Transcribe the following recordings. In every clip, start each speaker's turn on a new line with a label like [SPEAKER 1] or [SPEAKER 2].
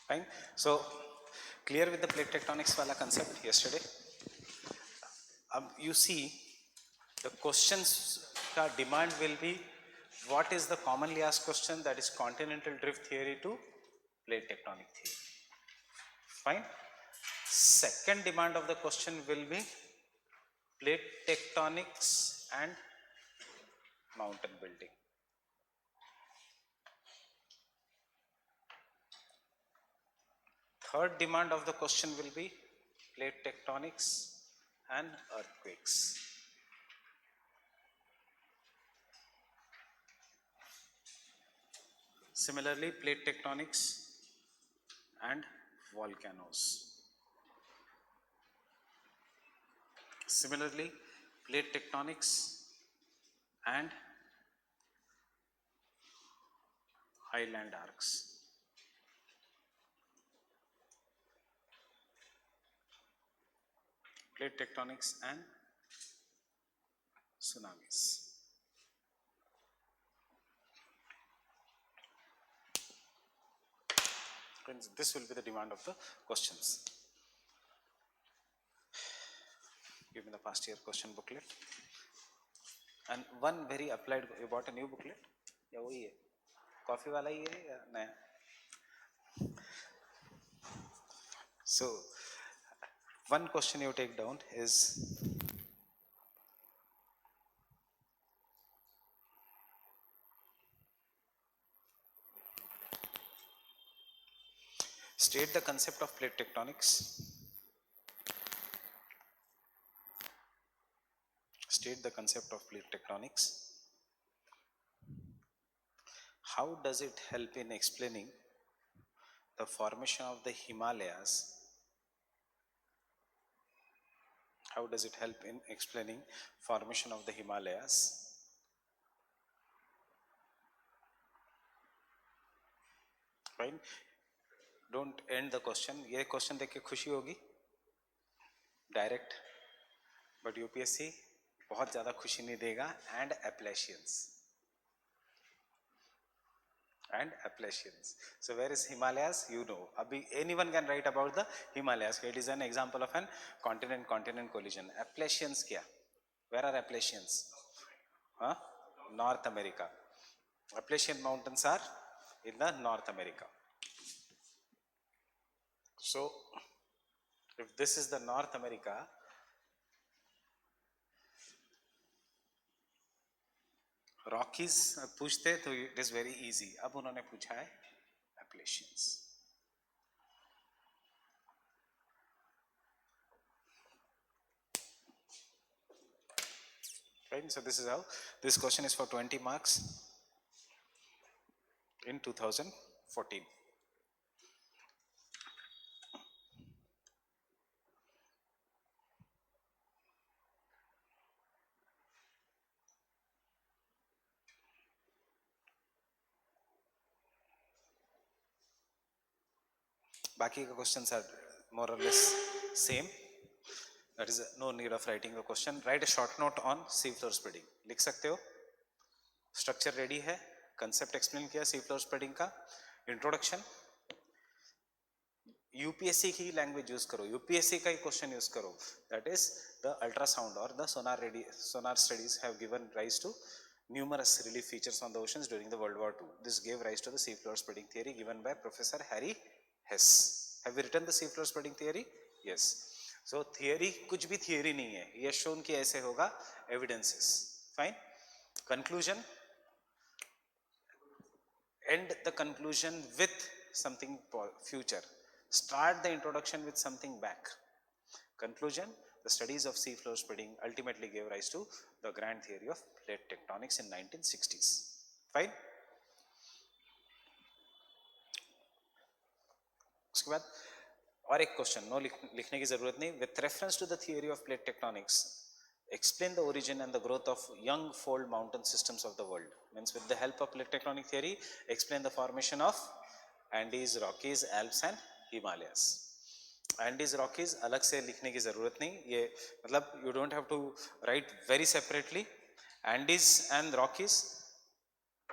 [SPEAKER 1] Fine. So clear with the plate tectonics wala concept yesterday. You see the questions ka demand will be what is the commonly asked question, that is continental drift theory to plate tectonic theory. Fine. Second demand of the question will be plate tectonics and mountain building. Third demand of the question will be plate tectonics and earthquakes. Similarly, plate tectonics and volcanoes. Similarly, plate tectonics and highland arcs. Plate tectonics and tsunamis. Friends, this will be the demand of the questions. Give me the past year question booklet. And one very applied, you bought a new booklet? या वही है? Coffee वाला ही है या नया? So, one question you take down is state the concept of plate tectonics. State the concept of plate tectonics. How does it help in explaining the formation of the Himalayas? How does it help in explaining formation of the Himalayas? Fine. Don't end the question. ये question देख के खुशी होगी direct, but UPSC बहुत ज़्यादा खुशी नहीं देगा. And Appalachians. And Appalachians. So where is Himalayas? You know. Abhi anyone can write about the Himalayas. It is an example of an continent-continent collision. Appalachians kya? Where are Appalachians? Huh? North America. Appalachian mountains are in the North America. So if this is the North America, Rockies पूछते तो it is very easy. अब उन्होंने पूछा है एप्लेशियंस. Right, so this is how this question is for 20 marks in 2014. बाकी का questions are more or less same. That is no need of writing the question. Write a short note on sea floor spreading. लिख सकते हो. Structure ready है, concept explain किया sea floor spreading का, introduction. UPSC की language use करो, UPSC का ही question use करो. दैट इज द अल्ट्रासाउंड और the sonar studies have given rise to numerous relief features on the oceans during the World War II. This gave rise to the sea floor spreading theory given by Professor Harry Hess. Have you written the sea floor spreading theory? Yes. So theory कुछ भी theory नहीं है, ये shown कि ऐसे होगा, evidences. Fine. Conclusion. End the conclusion with something future. Start the introduction with something back. Conclusion. The studies of sea floor spreading ultimately gave rise to the grand theory of plate tectonics in 1960s. Fine. उसके बाद और एक question, no लिखने की जरूरत नहीं. With reference to the theory of plate tectonics, explain the origin and the growth of young fold mountain systems of the world. Means with the help of plate tectonic theory, explain the formation of Andes, Rockies, Alps and Himalayas. Andes, Rockies अलग से लिखने की जरूरत नहीं, ये मतलब you don't have to write very separately. Andes and Rockies,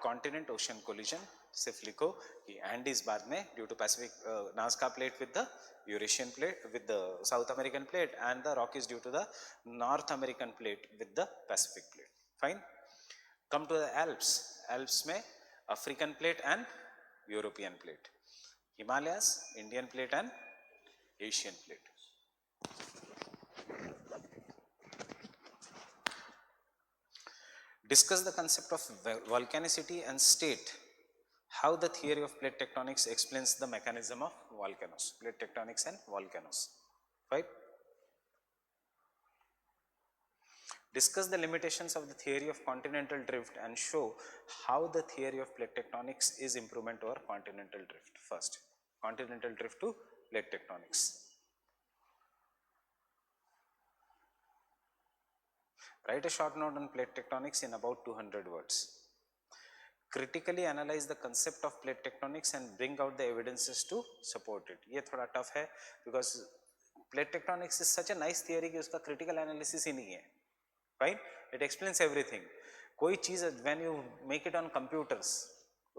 [SPEAKER 1] continent ocean collision, सिर्फ लिखो कि एंडीज बाद में due to Pacific Nazca plate with the Eurasian plate with the South American plate and the Rockies due to the North American plate with the Pacific plate. Fine. Come to the Alps. Alps में African plate and European plate. Himalayas Indian plate and Asian plate. Discuss the concept of volcanicity and state how the theory of plate tectonics explains the mechanism of volcanoes. Plate tectonics and volcanoes. Right? Discuss the limitations of the theory of continental drift and show how the theory of plate tectonics is improvement over continental drift. First, continental drift to plate tectonics. Write a short note on plate tectonics in about 200 words. Critically analyze the concept of plate tectonics and bring out the evidences to support it. ये थोड़ा tough है because plate tectonics is such a nice theory कि उसका critical analysis ही नहीं है. Right? It explains everything. कोई चीज़ when you make it on computers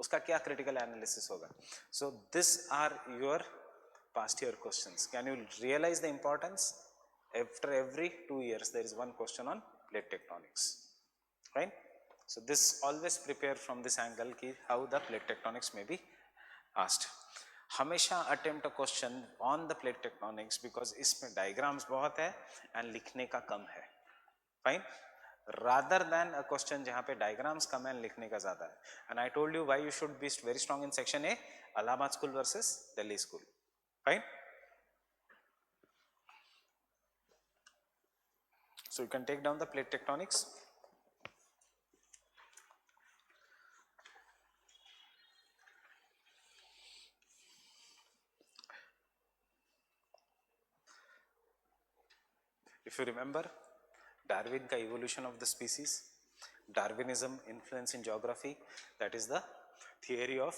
[SPEAKER 1] उसका क्या critical analysis होगा? So these are your past year questions. Can you realize the importance? After every 2 years there is one question on plate tectonics, right? So this always prepare from this angle ki how the plate tectonics may be asked. हमेशा attempt a question on the plate tectonics because इसमें diagrams बहुत है and लिखने का कम है, fine? Rather than a question जहाँ पे diagrams कम है and लिखने का ज़्यादा है. And I told you why you should be very strong in section A, Allahabad school versus Delhi school, fine? So you can take down the plate tectonics. If you remember Darwin ka evolution of the species, Darwinism influence in geography, that is the theory of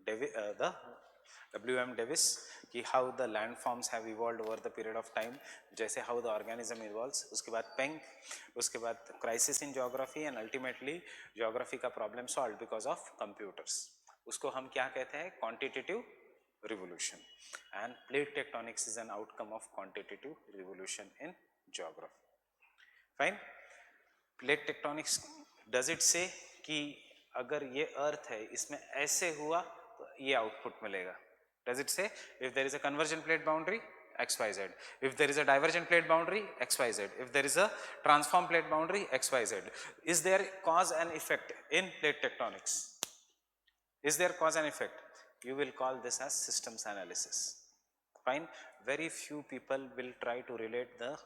[SPEAKER 1] the W.M. Davis कि how the landforms have evolved over the period of time, जैसे how the organism evolves. उसके बाद Penck, उसके बाद crisis in geography and ultimately geography का problem solved because of computers. उसको हम क्या कहते हैं? Quantitative revolution. And plate tectonics is an outcome of quantitative revolution in geography. Fine. Plate tectonics does it say कि अगर ये अर्थ है इसमें ऐसे हुआ तो ये आउटपुट मिलेगा? Does it say if there is a convergent plate boundary XYZ, if there is a divergent plate boundary XYZ, if there is a transform plate boundary XYZ? Is there cause and effect in plate tectonics? Is there cause and effect? You will call this as systems analysis. Fine. Very few people will try to relate the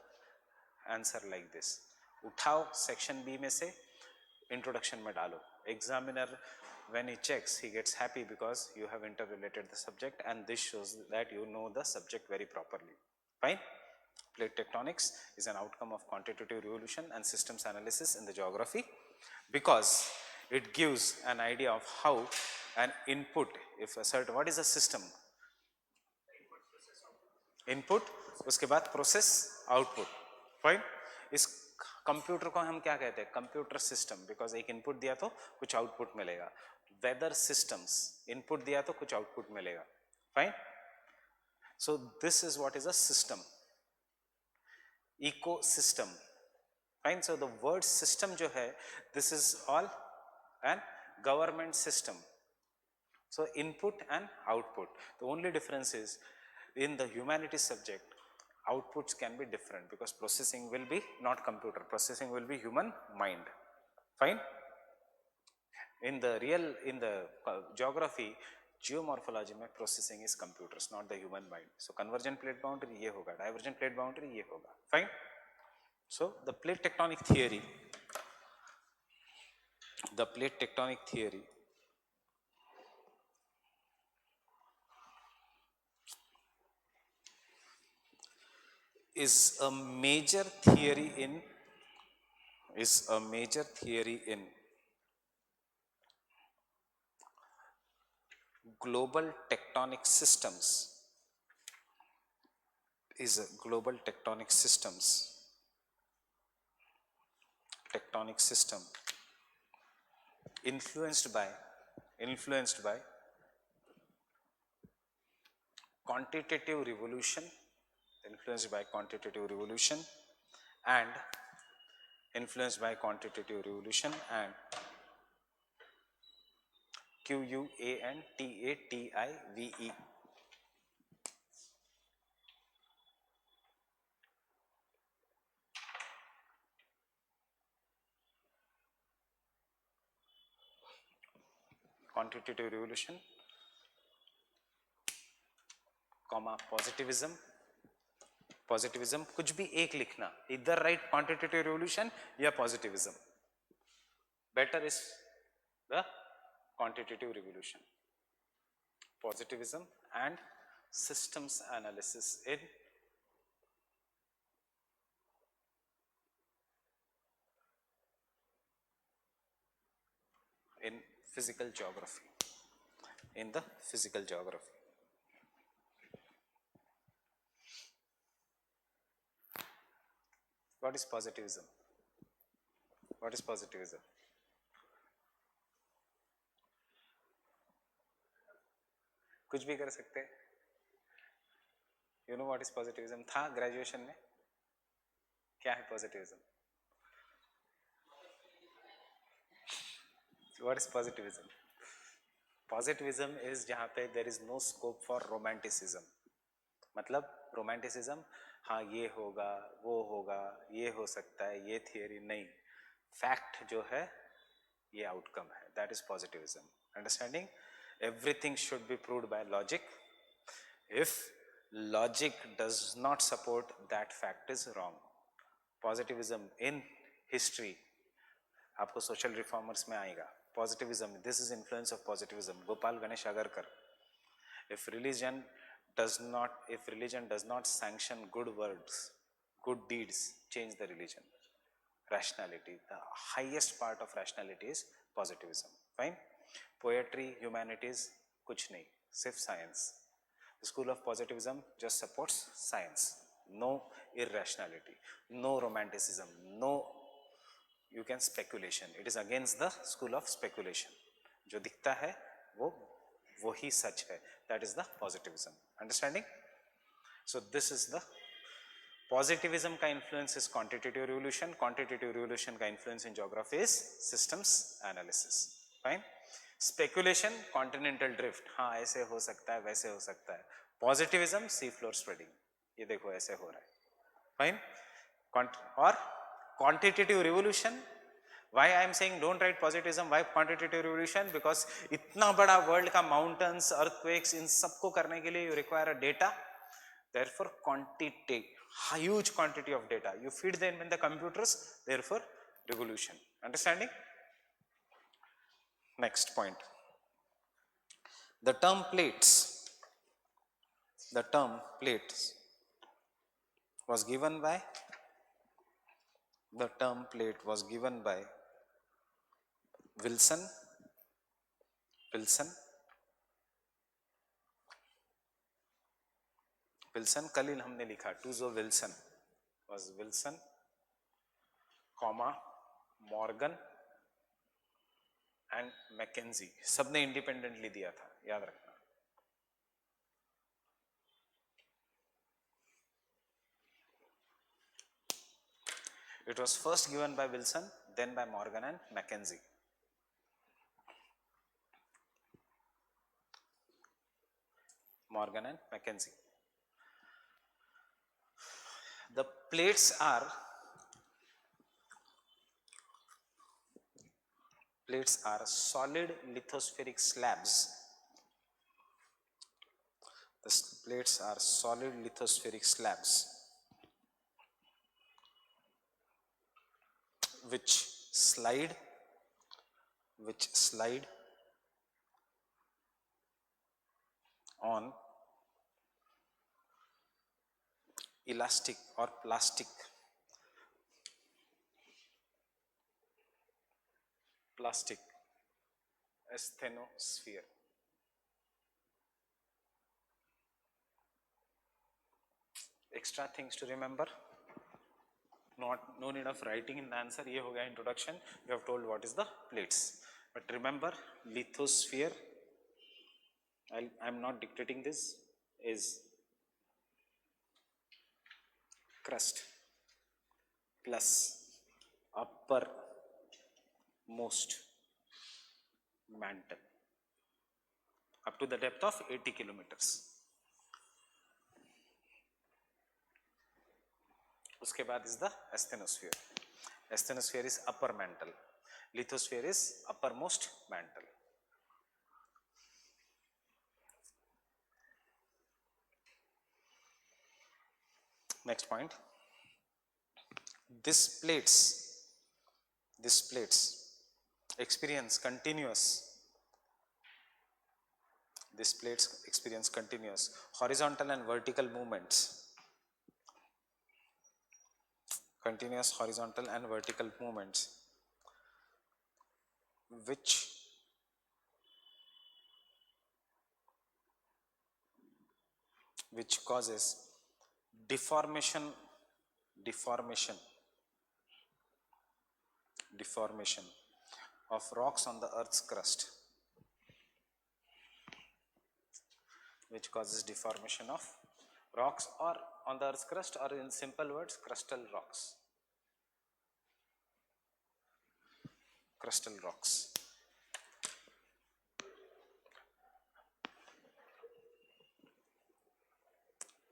[SPEAKER 1] answer like this. उठाओ section B में से introduction में डालो. Examiner when he checks he gets happy because you have interrelated the subject and this shows that you know the subject very properly. Fine. Plate tectonics is an outcome of quantitative revolution and systems analysis in the geography because it gives an idea of how an input, if a certain, what is a system? Input, उसके बाद process, output. Fine. इस computer को हम क्या कहते हैं? Computer system, because एक input दिया तो कुछ आउटपुट मिलेगा. वेदर सिस्टम्स, इनपुट दिया तो कुछ आउटपुट मिलेगा. Fine. So this is what is a system. Ecosystem. Fine. So the word system जो है, this is all an government system. So input and output. The only difference is in the humanities subject, outputs can be different because processing will be not computer, processing will be human mind. Fine. In the geography, geomorphology में processing is computers, not the human mind. So convergent plate boundary ये होगा, divergent plate boundary ये होगा. Fine. So the plate tectonic theory is a major theory in global tectonic systems. Tectonic system influenced by influenced by quantitative revolution, influenced by quantitative revolution and influenced by quantitative revolution and QUANTATIVE. Quantitative revolution, comma positivism. Positivism कुछ भी एक लिखना, इधर right quantitative revolution या positivism. Better is the quantitative revolution. Positivism and systems analysis in physical geography. In the physical geography. What is positivism? What is positivism? कुछ भी कर सकते हैं. You know what is positivism? था graduation में. क्या है positivism? What is positivism? Positivism is जहाँ पे there is no scope for romanticism. मतलब romanticism, हाँ ये होगा, वो होगा, ये हो सकता है, ये theory नहीं. Fact जो है, ये outcome है. That is positivism. Understanding? Everything should be proved by logic. If logic does not support that fact is wrong. Positivism in history, आपको social reformers में आएगा. Positivism, this is influence of positivism. Gopal Ganesh Agarkar. If religion does not sanction good words, good deeds, change the religion. Rationality, the highest part of rationality is positivism. Fine. Poetry, humanities, kuch nahi, sirf science. The school of positivism just supports science. No irrationality, no romanticism, no you can speculation. It is against the school of speculation. जो दिखता है वो ही सच है. That is the positivism. Understanding? So this is the positivism का influence is quantitative revolution. Quantitative revolution का influence in geography is systems analysis. Fine. Speculation, continental drift. हाँ ऐसे हो सकता है, वैसे हो सकता है. Positivism, sea floor spreading. ये देखो ऐसे हो रहा है. Fine. और quantitative revolution, why I am saying don't write positivism, why quantitative revolution? Because इतना बड़ा world का mountains, earthquakes, इन सबको करने के लिए you require a data. Therefore quantity, huge quantity of data, you feed them in the computers, therefore revolution. Understanding? Next point, the term plates was given by Wilson. कल ही हमने लिखा टूजो Wilson was Wilson, comma Morgan and Mackenzie. सबने independently दिया था, याद रखना. It was first given by Wilson, then by Morgan and Mackenzie. Morgan and Mackenzie. The plates are solid lithospheric slabs. The plates are solid lithospheric slabs which slide on elastic or plastic asthenosphere. Extra things to remember. No need of writing in the answer. ये हो गया introduction. You have told what is the plates. But remember, lithosphere, I'm not dictating this, is crust plus uppermost mantle up to the depth of 80 kilometers. उसके बाद is the asthenosphere. Asthenosphere is upper mantle. Lithosphere is uppermost mantle. Next point. These plates experience continuous horizontal and vertical movements. Continuous horizontal and vertical movements which causes deformation of rocks on the earth's crust, which causes deformation of rocks or on the earth's crust, or in simple words, crustal rocks.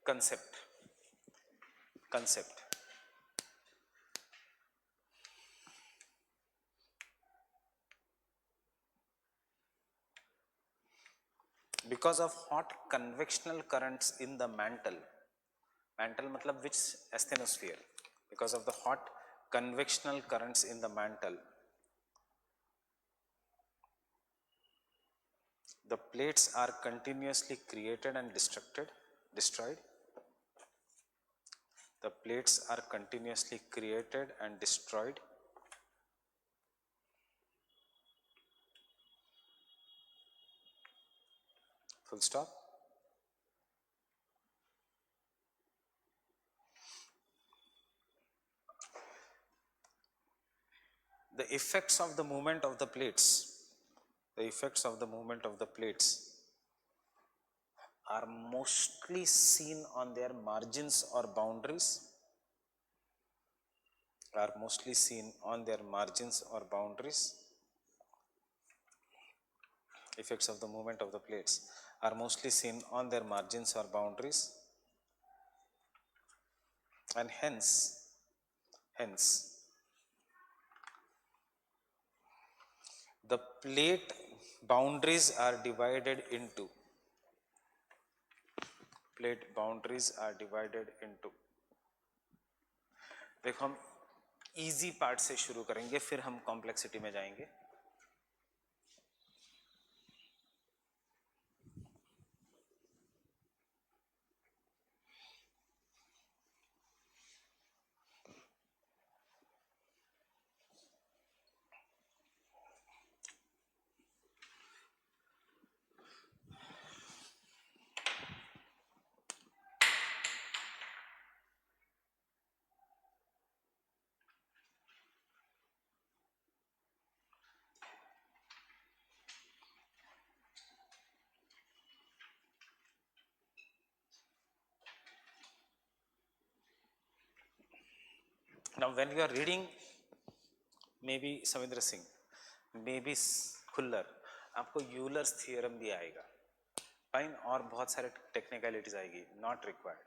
[SPEAKER 1] Concept. Because of hot convectional currents in the mantle matlab which asthenosphere, because of the hot convectional currents in the mantle, the plates are continuously created and destroyed. The plates are continuously created and destroyed. Full stop. The effects of the movement of the plates, are mostly seen on their margins or boundaries. Effects of the movement of the plates are mostly seen on their margins or boundaries, and hence the plate boundaries are divided into देखो हम easy part से शुरू करेंगे, फिर हम complexity में जाएंगे. Now when you are reading maybe Savindra Singh, maybe Khullar, आपको यूलर्स थियरम भी आएगा, फाइन, और बहुत सारे टेक्निकलिटीज आएगी, not required.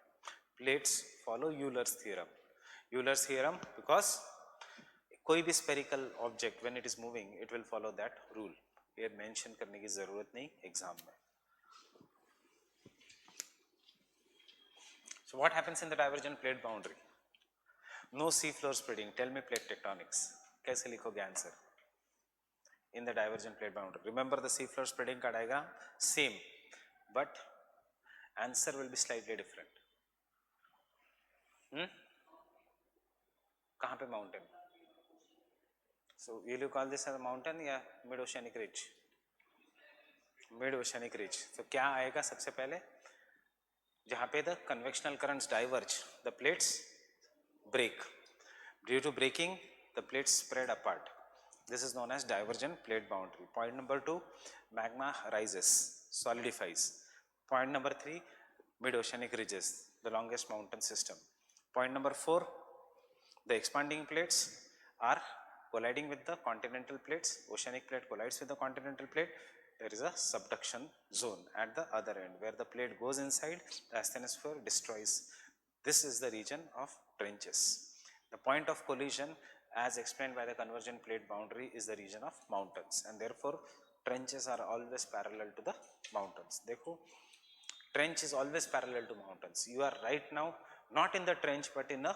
[SPEAKER 1] Plates follow Euler's theorem because कोई भी spherical object when it is moving it will follow that rule. ये मेंशन करने की जरूरत नहीं एग्जाम में. So what happens in the divergent plate boundary? No sea floor spreading. Tell me plate tectonics. कैसे लिखोगे answer in the divergent plate boundary? Remember the sea floor spreading का diagram same, but answer will be slightly different. कहाँ पे mountain? So will you call this as a mountain या mid oceanic ridge? Mid oceanic ridge. तो क्या आएगा सबसे पहले? जहाँ पे the convectional currents diverge, the plates break. Due to breaking, the plates spread apart. This is known as divergent plate boundary. Point number 2, magma rises, solidifies. Point number 3, mid-oceanic ridges, the longest mountain system. Point number 4, the expanding plates are colliding with the continental plates. Oceanic plate collides with the continental plate. There is a subduction zone at the other end where the plate goes inside, the asthenosphere destroys. This is the region of trenches. The point of collision, as explained by the convergent plate boundary, is the region of mountains, and therefore trenches are always parallel to the mountains. देखो, trench is always parallel to mountains. You are right now not in the trench but in a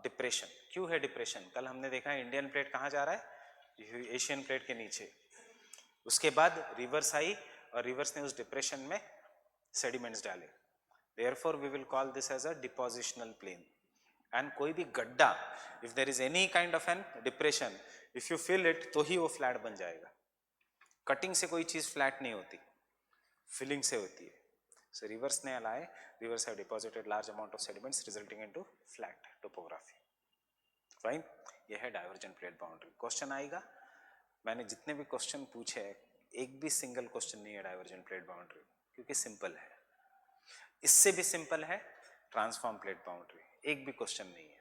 [SPEAKER 1] depression. क्यों है depression? कल हमने देखा है Indian plate कहाँ जा रहा है, एशियन प्लेट के नीचे. उसके बाद रिवर्स आई और रिवर्स ने उस डिप्रेशन में सेडिमेंट्स डाले. Therefore we will call this as a depositional plain. And कोई भी गड्ढा, if there is any kind of an depression, if you fill it तो ही वो फ्लैट बन जाएगा. कटिंग से कोई चीज फ्लैट नहीं होती, फिलिंग से होती है. So rivers ने लाए, rivers have deposited large amount of sediments resulting into flat topography. Fine, ये है divergent plate boundary. Question आएगा, मैंने जितने भी क्वेश्चन पूछे एक भी सिंगल क्वेश्चन नहीं है divergent plate boundary, क्योंकि सिंपल है. इससे भी सिंपल है ट्रांसफॉर्म प्लेट बाउंड्री, एक भी क्वेश्चन नहीं है.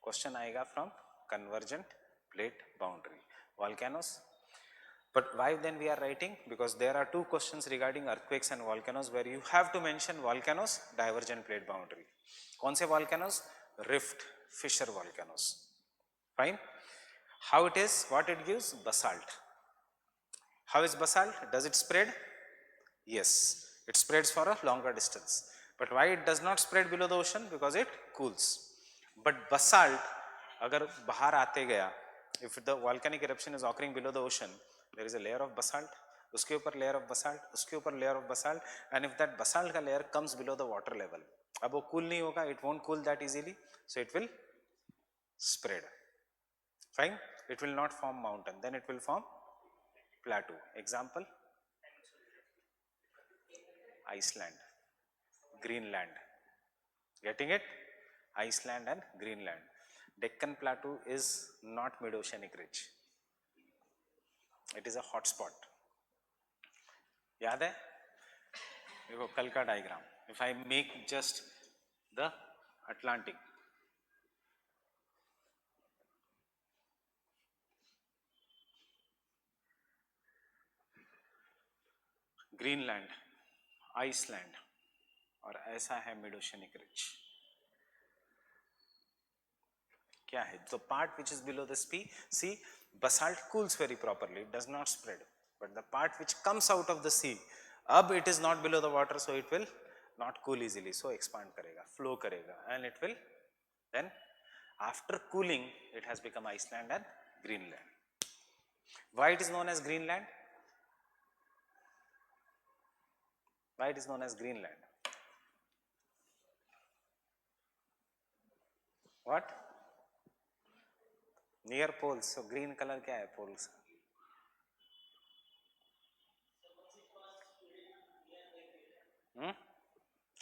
[SPEAKER 1] क्वेश्चन आएगा from convergent plate boundary, volcanoes. But why then we are writing? Because there are two questions regarding earthquakes and volcanoes where you have to mention volcanoes, divergent plate boundary. कौन से volcanoes? Rift, fissure volcanoes. Fine. How it is? What it gives? Basalt. How is basalt? Does it spread? Yes, it spreads for a longer distance. But why it does not spread below the ocean? Because it cools. But basalt, अगर बाहर आते गया, if the volcanic eruption is occurring below the ocean, there is a layer of basalt, उसके ऊपर layer of basalt, उसके ऊपर layer of basalt, and if that basalt का layer comes below the water level, अब वो cool नहीं होगा, it won't cool that easily, so it will spread. Fine, it will not form mountain, then it will form plateau. Example, Iceland, Greenland. Getting it? Iceland and Greenland. Deccan Plateau is not mid-oceanic ridge. It is a hot spot. याद है? देखो कल का diagram. If I make just the Atlantic, Greenland, Iceland, और ऐसा है mid-oceanic ridge. क्या है? The part which is below the sea, basalt cools very properly, it does not spread. But the part which comes out of the sea, अब it is not below the water, so it will not cool easily, so expand करेगा, flow करेगा, and it will then after cooling it has become Iceland and Greenland. Why it is known as Greenland? Why it is known as Greenland? What? Near poles. So green color क्या है poles?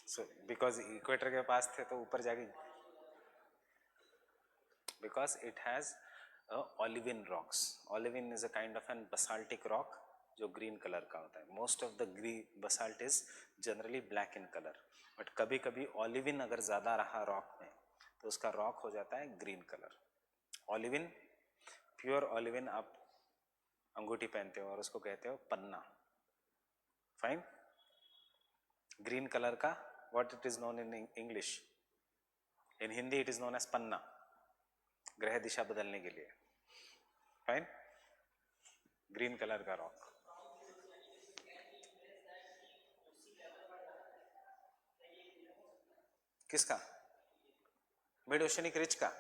[SPEAKER 1] So because equator के पास थे तो ऊपर जाके, because it has olivine rocks. Olivine is a kind of an basaltic rock जो green color का होता है. Most of the basalt is generally black in color, but कभी कभी olivine अगर ज़्यादा रहा rock में तो उसका rock हो जाता है green color. Olivine, pure olivine आप अंगूठी पहनते हो और उसको कहते हो पन्ना. Fine. Green color का what it is known in English? In Hindi it is known as पन्ना, ग्रह दिशा बदलने के लिए. Fine. Green color का rock. किसका? मिड ओशनिक रिज का.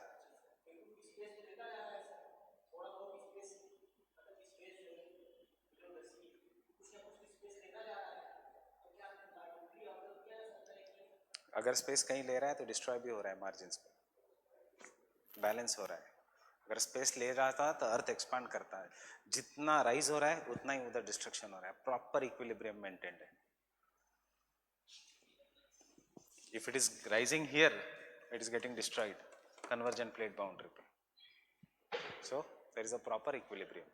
[SPEAKER 1] अगर स्पेस कहीं ले रहा है तो डिस्ट्रॉय भी हो रहा है मार्जिन्स पे, बैलेंस हो रहा है. अगर स्पेस ले रहा था तो अर्थ एक्सपांड करता है, जितना राइज हो रहा है उतना ही उधर डिस्ट्रक्शन हो रहा है. प्रॉपर इक्विलिब्रियम मेंटेन्ड है. If it is rising here it is getting destroyed convergent plate boundary पे. So there is a proper equilibrium,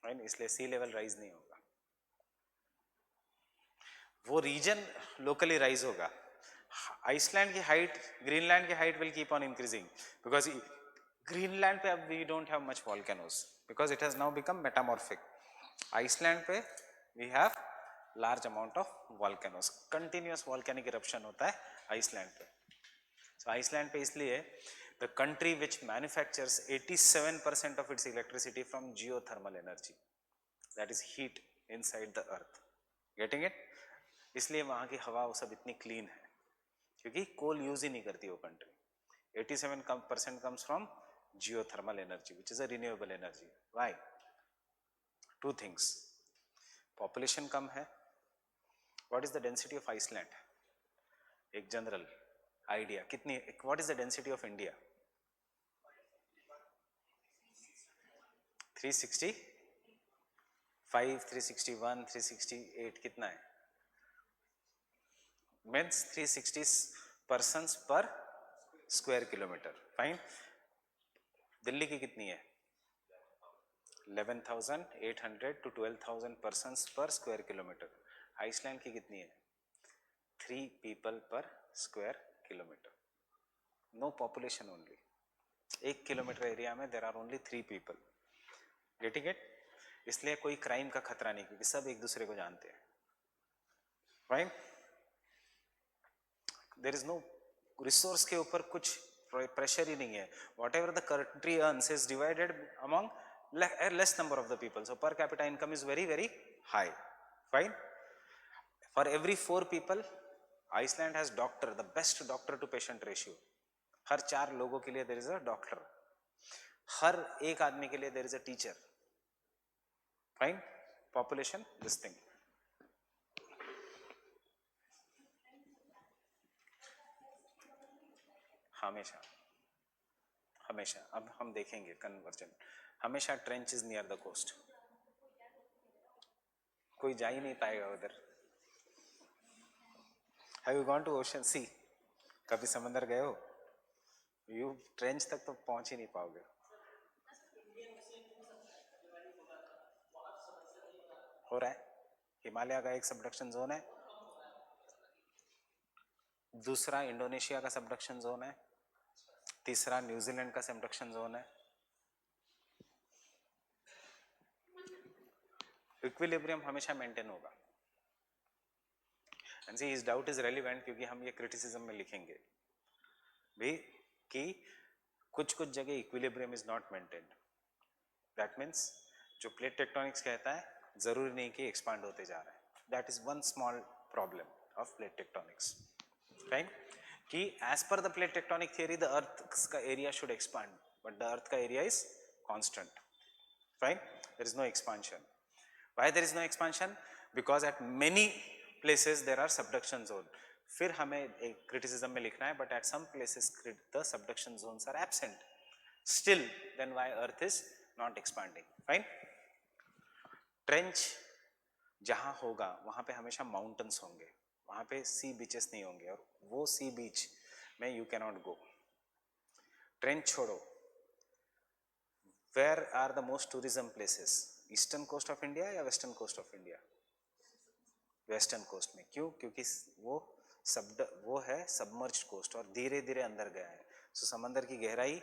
[SPEAKER 1] right? इसलिए सी लेवल राइज नहीं होगा, वो रीजन लोकली राइज होगा. आइसलैंड की हाइट, ग्रीनलैंड की height will keep on increasing because Greenland पे अब we don't have much volcanoes because it has now become metamorphic. Iceland पे we have large amount of volcanoes, continuous volcanic eruption होता है Iceland पे. So Iceland पे इसलिए the country which manufactures 87% of its electricity from geothermal energy, that is heat inside the earth. Getting it? इसलिए वहां की हवा वो सब इतनी क्लीन है क्योंकि कोल यूज ही नहीं करती वो country. 87% comes from geothermal energy which is a renewable energy. Why? Two things. Population कम है. What is the density of Iceland? एक जनरल आइडिया कितनी? What is the density of India? 365, 361, 368 कितना है? Means 360 persons per square kilometre. Fine. Delhi की कितनी है? 11,800 to 12,000 persons per square kilometre. Iceland की कितनी है? 3 people per square kilometre. No population, only 1 kilometre area में there are only 3 people. Getting it? इसलिए कोई क्राइम का खतरा नहीं क्योंकि सब एक दूसरे को जानते हैं. Fine. There is no resource के ऊपर कुछ प्रेशर ही नहीं है. Whatever the country earns is divided among less number of the people. So per capita income is very very high. Fine. For every 4 people Iceland has doctor, the best doctor to patient ratio. हर 4 लोगों के लिए there is a doctor. हर एक आदमी के लिए there is a teacher. Fine. Population this thing. हमेशा हमेशा. अब हम देखेंगे कन्वर्जन. हमेशा trench is near the coast. कोई जा ही नहीं पाएगा उधर. Have you gone to ocean sea? कभी समंदर गए हो? यू ट्रेंच तक तो पहुंच ही नहीं पाओगे. हो रहा है. हिमालय का एक सबडक्शन जोन है, दूसरा इंडोनेशिया का सबडक्शन जोन है, तीसरा न्यूजीलैंड का सबडक्शन जोन है. इक्विलिब्रियम हमेशा मेंटेन होगा. एंड सी इस डाउट इज रेलिवेंट क्योंकि हम ये क्रिटिसिज्म में लिखेंगे भी कि कुछ कुछ जगह equilibrium is not maintained. That means जो प्लेट टेक्टोनिक्स कहता है जरूरी नहीं कि एक्सपांड होते जा रहा है. That is one small problem of plate tectonics. Right? कि as per the plate tectonic theory the earth का area should expand but the earth का area is constant. Right? There is no expansion. Why there is no expansion? Because at many places there are subduction zone. फिर हमें एक criticism में लिखना है, but at some places the subduction zones are absent. Still, then why Earth is not expanding? Fine? Trench जहाँ होगा वहाँ पे हमेशा mountains होंगे, वहाँ पे sea beaches नहीं होंगे और वो sea beach में you cannot go. Trench छोड़ो. Where are the most tourism places? Eastern coast of India या western coast of India? Western coast में. क्यों? क्योंकि वो है सबमर्ज्ड कोस्ट और धीरे धीरे अंदर गया है. सो समंदर की गहराई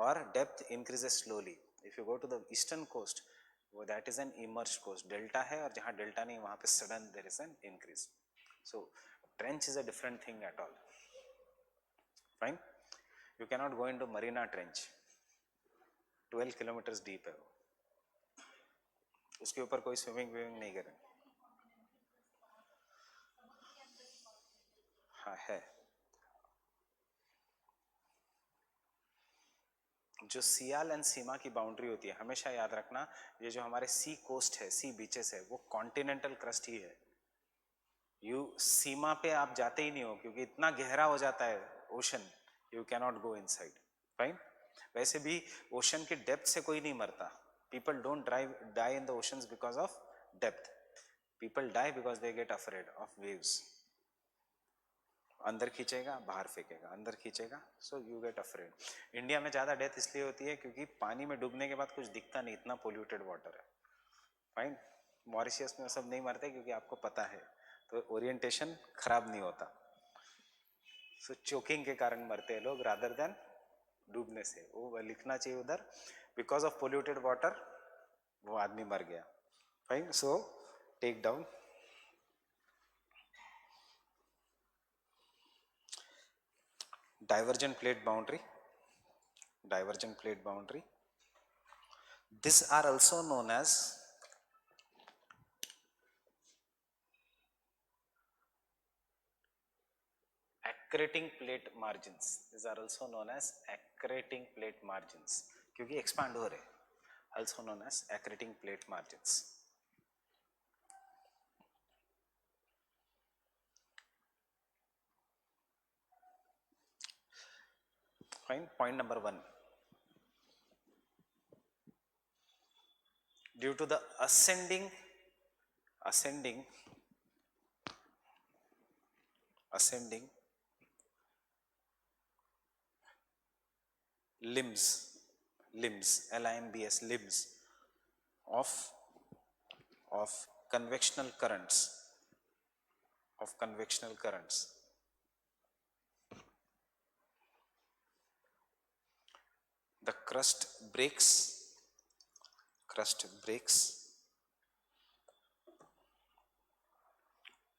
[SPEAKER 1] और depth increases slowly. If you go to the eastern coast, वो that is an emerged coast. Delta है और जहाँ डेल्टा नहीं वहाँ पे sudden there is an increase. So trench is a different thing at all. Fine. You cannot go into Marina trench. 12 kilometres deep है वो. उसके ऊपर कोई स्विमिंग नहीं करें. हाँ है. जो सियाल एंड सीमा की बाउंड्री होती है, हमेशा याद रखना ये जो हमारे सी कोस्ट है, सी बीचेस है, वो कॉन्टिनेंटल क्रस्ट ही है. यू सीमा पे आप जाते ही नहीं हो क्योंकि इतना गहरा हो जाता है ocean, you cannot go inside. Fine. वैसे भी ओशन की डेप्थ से कोई नहीं मरता. People don't die in the oceans because of depth. People die because they get afraid of waves. अंदर खींचेगा बाहर फेंकेगा, अंदर खींचेगा, so you get afraid. India में ज़्यादा डेथ इसलिए होती है क्योंकि पानी में डूबने के बाद कुछ दिखता नहीं, इतना पोल्यूटेड वाटर है। फाइन, मॉरिशियस में सब नहीं मरते क्योंकि आपको पता है, तो ओरिएंटेशन खराब नहीं होता। सो चोकिंग के कारण मरते हैं लोग रादर देन डूबने से। वो लिखना चाहिए उधर, बिकॉज ऑफ पोल्यूटेड वाटर वो आदमी मर गया। Fine, so take down. Divergent plate boundary, divergent plate boundary. These are also known as accreting plate margins. These are also known as accreting plate margins क्योंकि expand हो रहे, also known as accreting plate margins. Fine. Point number 1. Due to the ascending limbs, limbs of convectional currents, the crust breaks,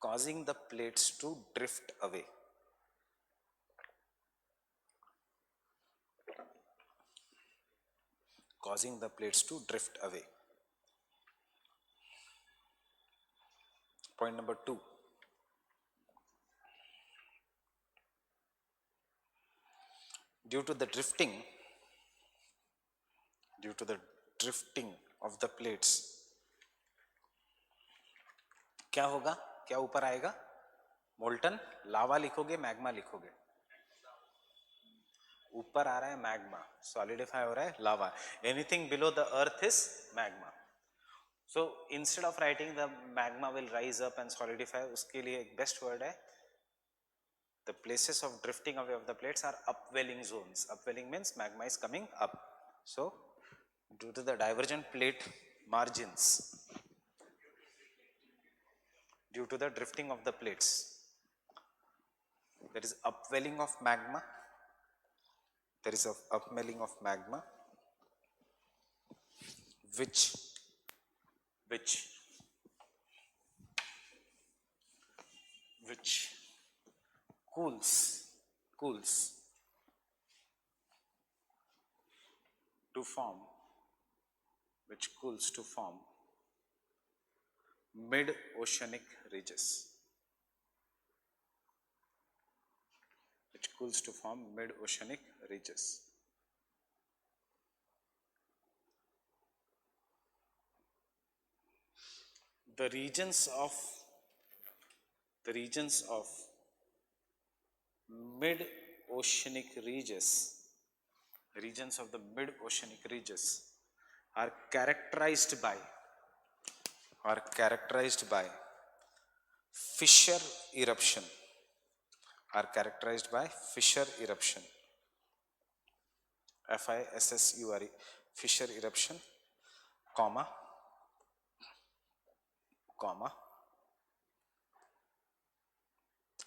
[SPEAKER 1] causing the plates to drift away. Point number 2. Due to the drifting of the plates, क्या होगा, क्या ऊपर आएगा? Molten लावा लिखोगे, magma लिखोगे? ऊपर आ रहा है मैग्मा, सॉलिडिफाई हो रहा है lava. Anything below the earth is magma. So instead of writing the magma will rise up and solidify, उसके लिए एक बेस्ट वर्ड है, the places of drifting away of the plates are upwelling zones. Upwelling means magma is coming up. So due to the divergent plate margins, due to the drifting of the plates, there is upwelling of magma, which cools to form mid-oceanic ridges. The regions of mid-oceanic ridges, are characterized by fissure eruption, FISSURE, fissure eruption, comma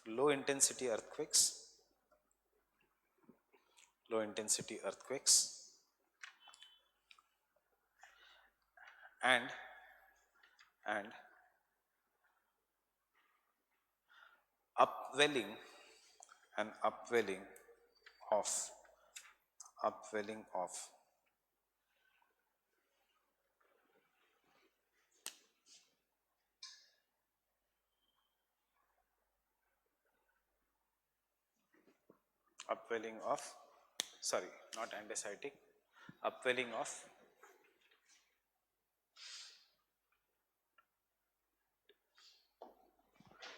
[SPEAKER 1] low intensity earthquakes, and upwelling of not andesitic, upwelling of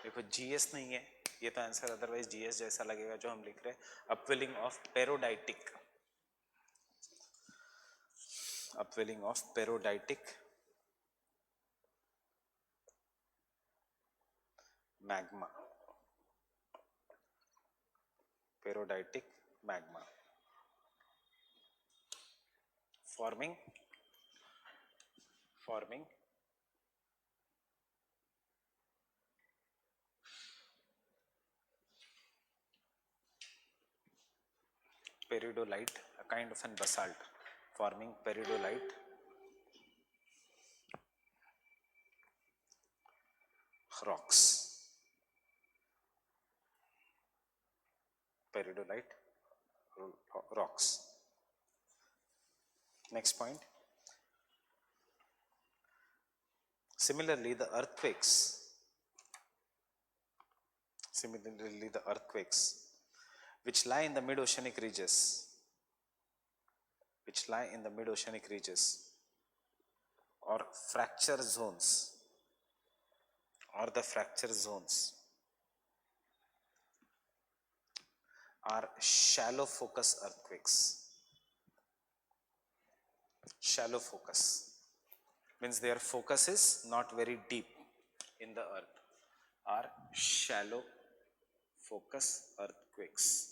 [SPEAKER 1] देखो GS नहीं है ये तो answer, otherwise GS जैसा लगेगा जो हम लिख रहे हैं। Upwelling of peridotitic magma, Perioditic magma forming peridolite, a kind of an basalt, forming peridolite rocks. Peridolite rocks. Next point. Similarly, the earthquakes, which lie in the mid-oceanic regions, or fracture zones, are shallow focus earthquakes. Shallow focus means their focus is not very deep in the earth, are shallow focus earthquakes.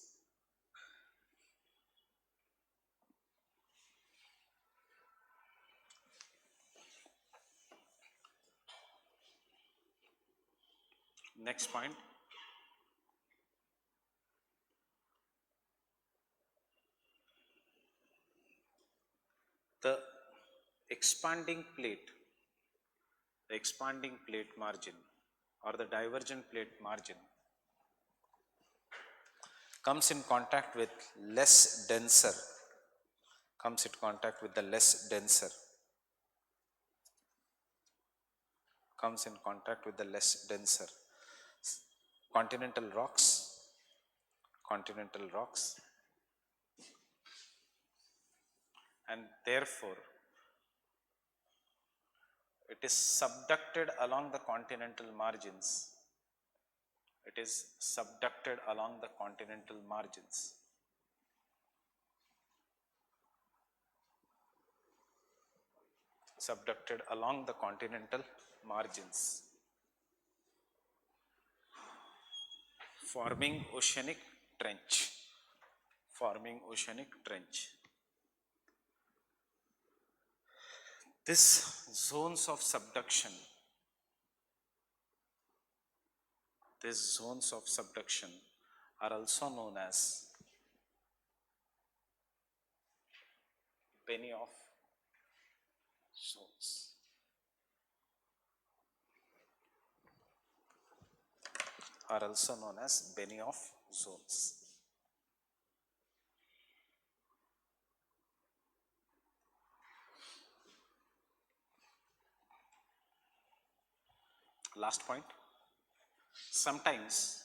[SPEAKER 1] Next point. The expanding plate margin or the divergent plate margin comes in contact with the less denser continental rocks, and therefore it is subducted along the continental margins. Forming oceanic trench. These zones of subduction are also known as Benioff zones. Last point. Sometimes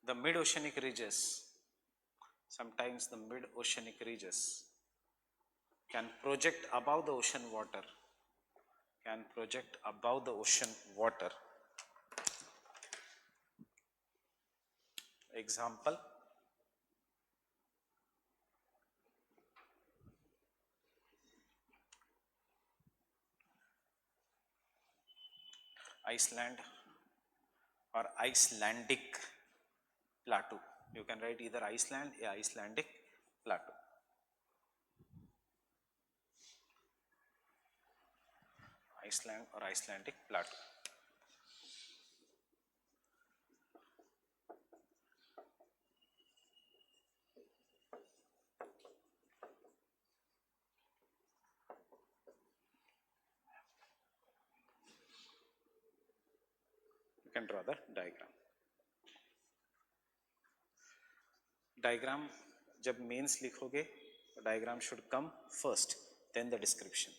[SPEAKER 1] the mid-oceanic ridges can project above the ocean water. Example, Iceland or Icelandic plateau. You can write either Iceland or Icelandic plateau. Iceland or Icelandic plateau. You can draw the diagram. जब mains लिखोगे तो diagram should come first, then the description.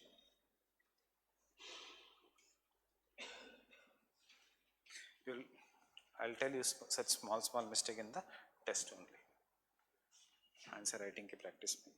[SPEAKER 1] I'll tell you such small mistake in the test only. Answer writing की practice में.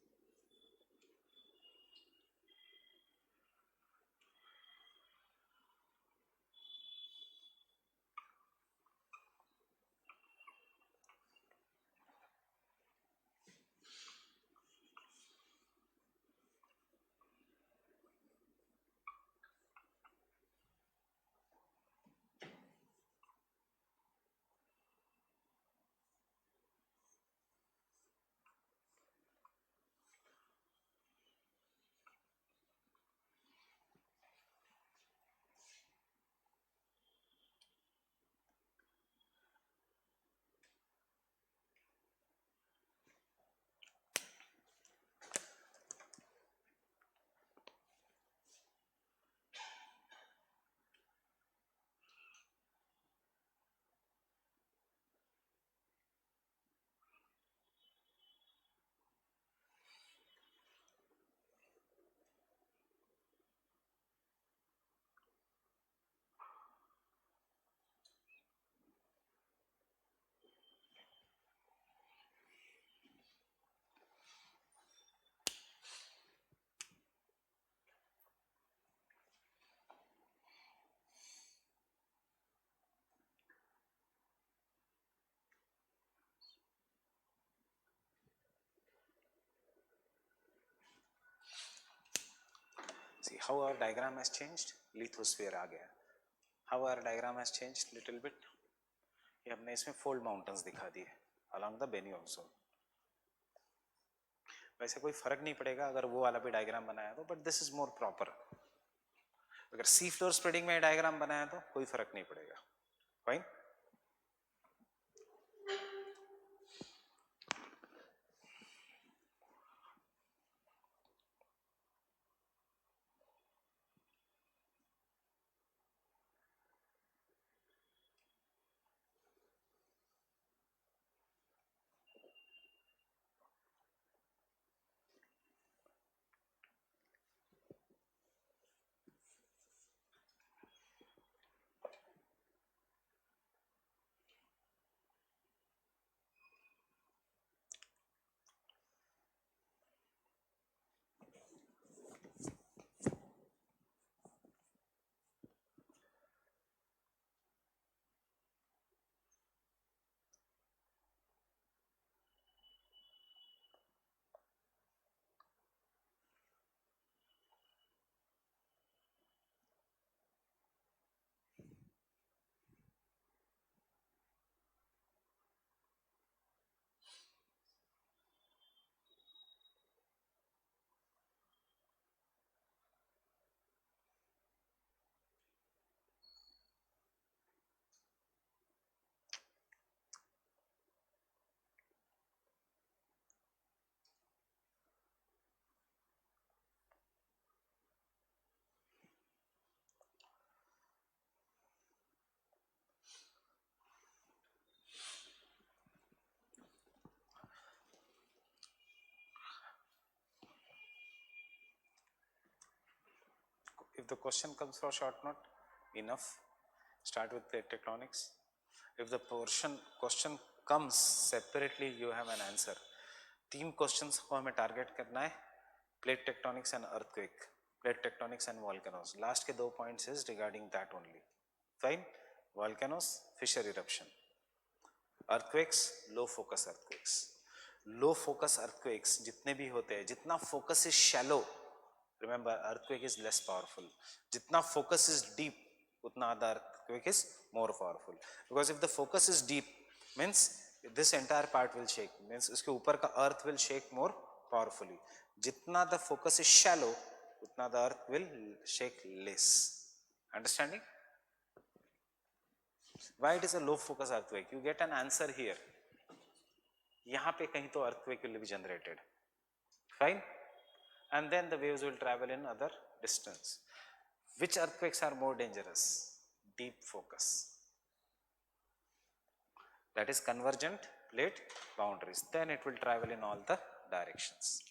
[SPEAKER 1] how our diagram has changed, lithosphere आ गया. How our diagram has changed little bit. ये हमने इसमें fold mountains दिखा दिए along the Bennu also. वैसे कोई फर्क नहीं पड़ेगा अगर वो वाला भी डायग्राम बनाया तो, but this is more proper. अगर सी फ्लोर स्प्रेडिंग में डायग्राम बनाया तो कोई फर्क नहीं पड़ेगा. Fine. If the question comes for short note, enough. Start with plate tectonics. If the question comes separately, you have an answer. 3 questions को हमें टारगेट करना है. Plate tectonics and earthquake, plate tectonics and volcanoes. Last के 2 points is regarding that only. Fine. Volcanoes, fissure eruption. Earthquakes, low focus earthquakes. Low focus earthquakes जितने भी होते हैं, जितना focus is shallow, remember earthquake is less powerful. जितना focus is deep, उतना the earthquake is more powerful. Because if the focus is deep, means this entire part will shake. Means उसके ऊपर का earth will shake more powerfully. जितना the focus is shallow, उतना the earth will shake less. Understanding? Why it is a low focus earthquake? You get an answer here. यहाँ पे कहीं तो earthquake will be generated. Fine? And then the waves will travel in other distance. Which earthquakes are more dangerous? Deep focus. That is convergent plate boundaries. Then it will travel in all the directions.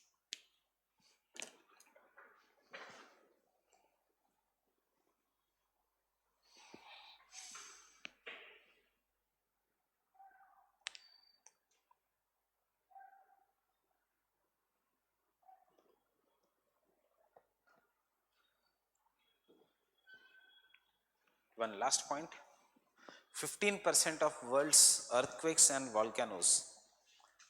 [SPEAKER 1] One last point. 15% of world's earthquakes and volcanoes,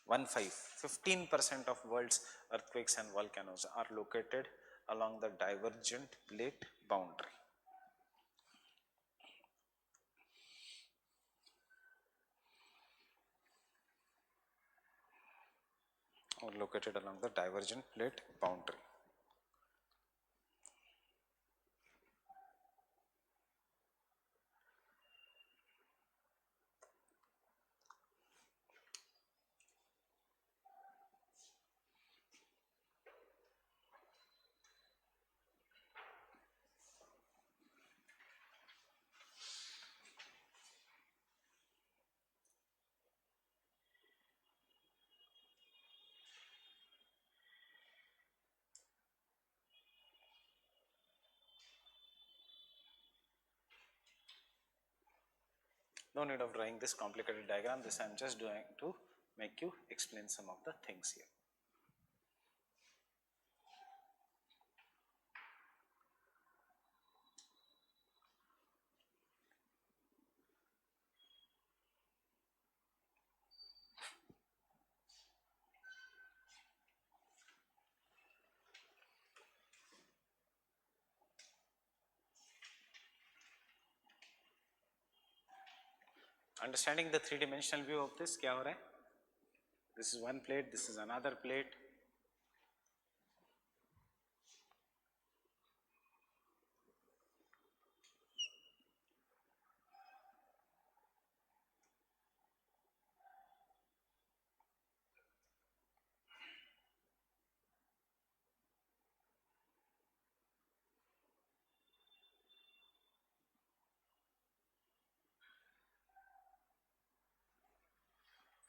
[SPEAKER 1] 15% of world's earthquakes and volcanoes are located along the divergent plate boundary. Or located along the divergent plate boundary. No need of drawing this complicated diagram. This I am just doing to make you explain some of the things here. Understanding the three-dimensional view of this, क्या हो रहा है? This is one plate, this is another plate.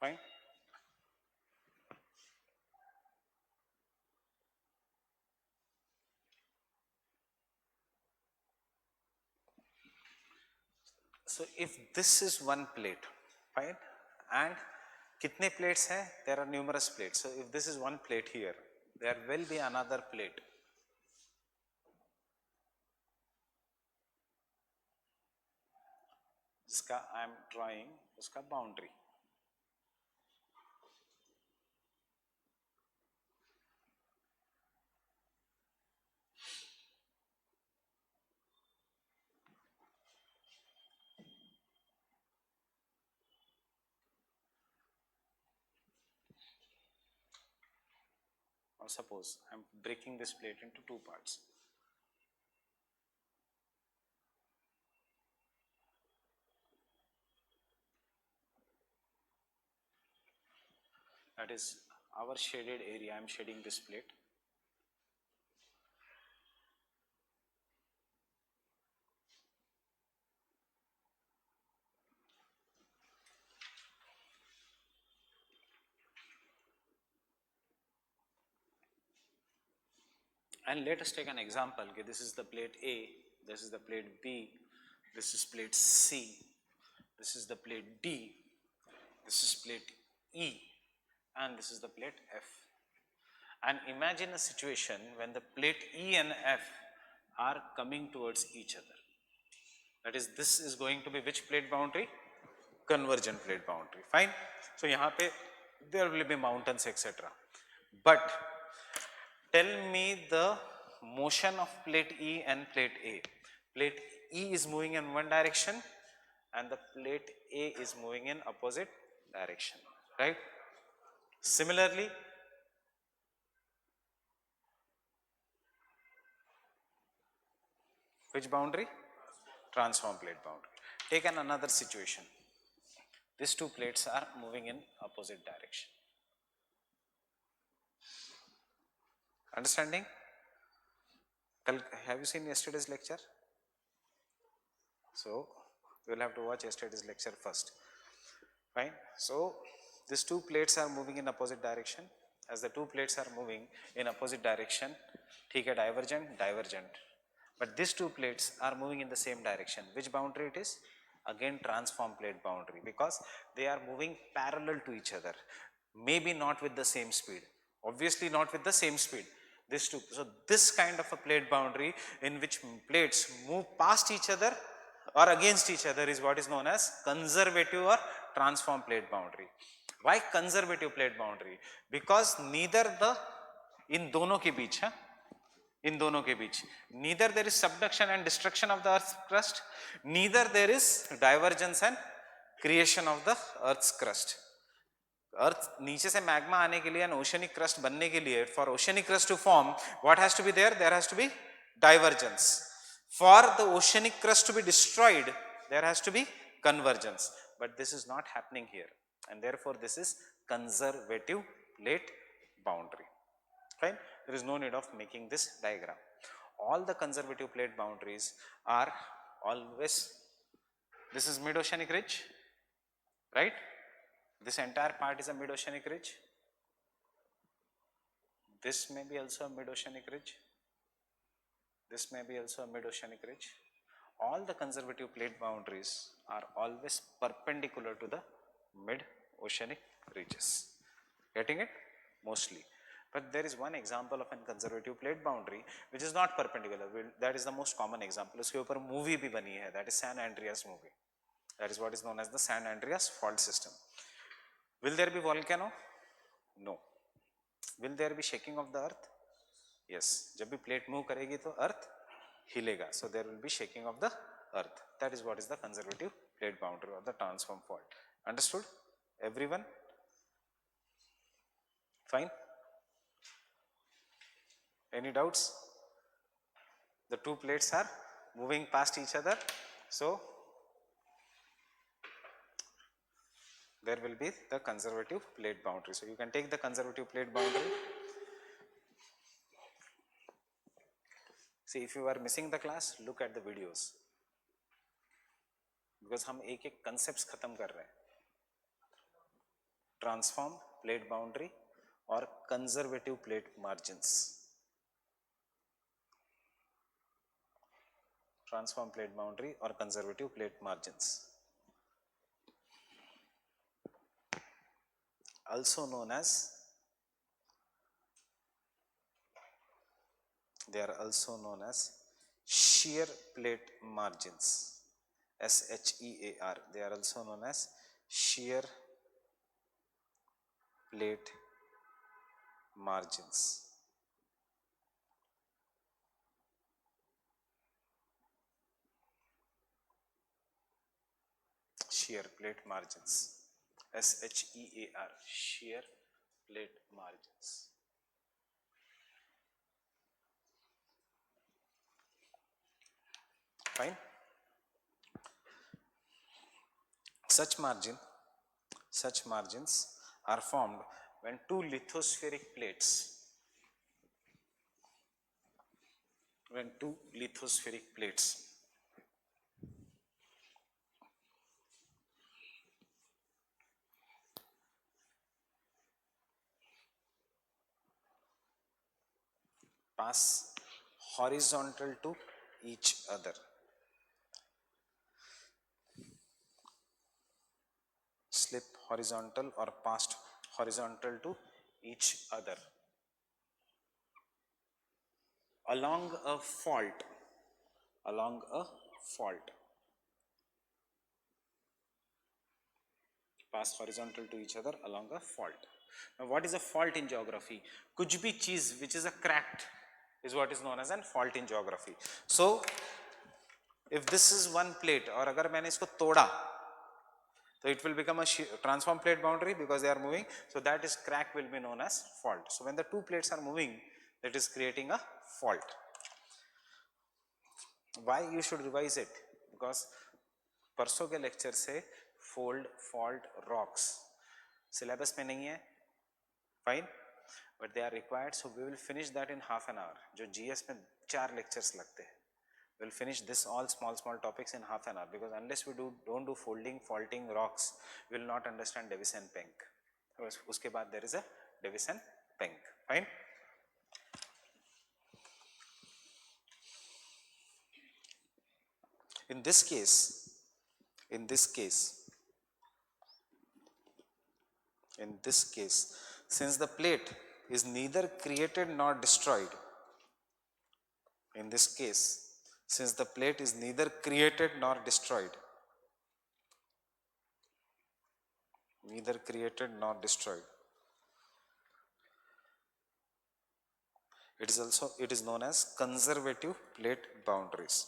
[SPEAKER 1] Fine. So if this is one plate, fine, and कितने plates हैं? There are numerous plates. So if this is one plate here, there will be another plate. इसका I am drawing उसका boundary. Or suppose I am breaking this plate into two parts. That is our shaded area. I am shading this plate. And let us take an example. Okay, this is the plate A, this is the plate B, this is plate C, this is the plate D, this is plate E, and this is the plate F. And imagine a situation when the plate E and F are coming towards each other. That is, this is going to be which plate boundary? Convergent plate boundary. Fine. So यहाँ पे there will be mountains etc. But tell me the motion of plate E and plate A. Plate E is moving in one direction and the plate A is moving in opposite direction, right? Similarly, which boundary? Transform plate boundary. Take another situation. These two plates are moving in opposite direction. Understanding? Have you seen yesterday's lecture? So, we will have to watch yesterday's lecture first. Fine. So, these two plates are moving in opposite direction. As the two plates are moving in opposite direction, ठीक है, divergent, divergent. But these two plates are moving in the same direction. Which boundary it is? Again, transform plate boundary, because they are moving parallel to each other. Maybe not with the same speed. Obviously not with the same speed. These two. So this kind of a plate boundary in which plates move past each other or against each other is what is known as conservative or transform plate boundary. Why conservative plate boundary? Because neither the इन दोनों के बीच है, इन दोनों के बीच neither there is subduction and destruction of the earth's crust, neither there is divergence and creation of the earth's crust. अर्थ नीचे से magma आने के लिए एंड ओशनिक क्रस्ट बनने के लिए, for oceanic crust to form what has to be there has to be divergence. For the oceanic crust to be destroyed there has to be convergence, but this is not happening here, and therefore this is conservative plate boundary. Fine. There is no need of making this diagram. All the conservative plate boundaries are always, this is mid-oceanic ridge, right? This entire part is a mid-oceanic ridge. This may be also a mid-oceanic ridge. This may be also a mid-oceanic ridge. All the conservative plate boundaries are always perpendicular to the mid-oceanic ridges. Getting it? Mostly. But there is one example of a conservative plate boundary which is not perpendicular. That is the most common example. उसके ऊपर movie भी बनी है. That is San Andreas movie. That is what is known as the San Andreas fault system. Will there be volcano? No. Will there be shaking of the earth? Yes. जब भी plate move करेगी तो earth हिलेगा. So there will be shaking of the earth. That is what is the conservative plate boundary or the transform fault. Understood? Everyone? Fine? Any doubts? The two plates are moving past each other, so there will be the conservative plate boundary. So you can take the conservative plate boundary. See, if you are missing the class, look at the videos, because हम एक एक concepts खत्म कर रहे हैं. Transform plate boundary or conservative plate margins. Transform plate boundary or conservative plate margins. Also known as, they are also known as shear plate margins. SHEAR. They are also known as shear plate margins. Shear plate margins. SHEAR. Shear plate margins. Fine. Such margins are formed when two lithospheric plates pass horizontal to each other. Slip horizontal or passed horizontal to each other along a fault. Pass horizontal to each other along a fault. Now what is a fault in geography? कुछ भी चीज which is a cracked is what is known as a fault in geography. So if this is one plate और अगर मैंने इसको तोड़ा, so it will become a transform plate boundary because they are moving. So that is crack will be known as fault. So when the two plates are moving, that is creating a fault. Why you should revise it? Because परसों के lecture से fold, fault, rocks syllabus में नहीं है, fine, but they are required. So we will finish that in half an hour. जो GS में 4 lectures लगते हैं. We'll finish this all small topics in half an hour, because unless we don't do folding, faulting, rocks, we will not understand Davis and Penck. उसके बाद there is a Davis and Penck. Fine. In this case, since the plate is neither created nor destroyed, since the plate is neither created nor destroyed, it is known as conservative plate boundaries.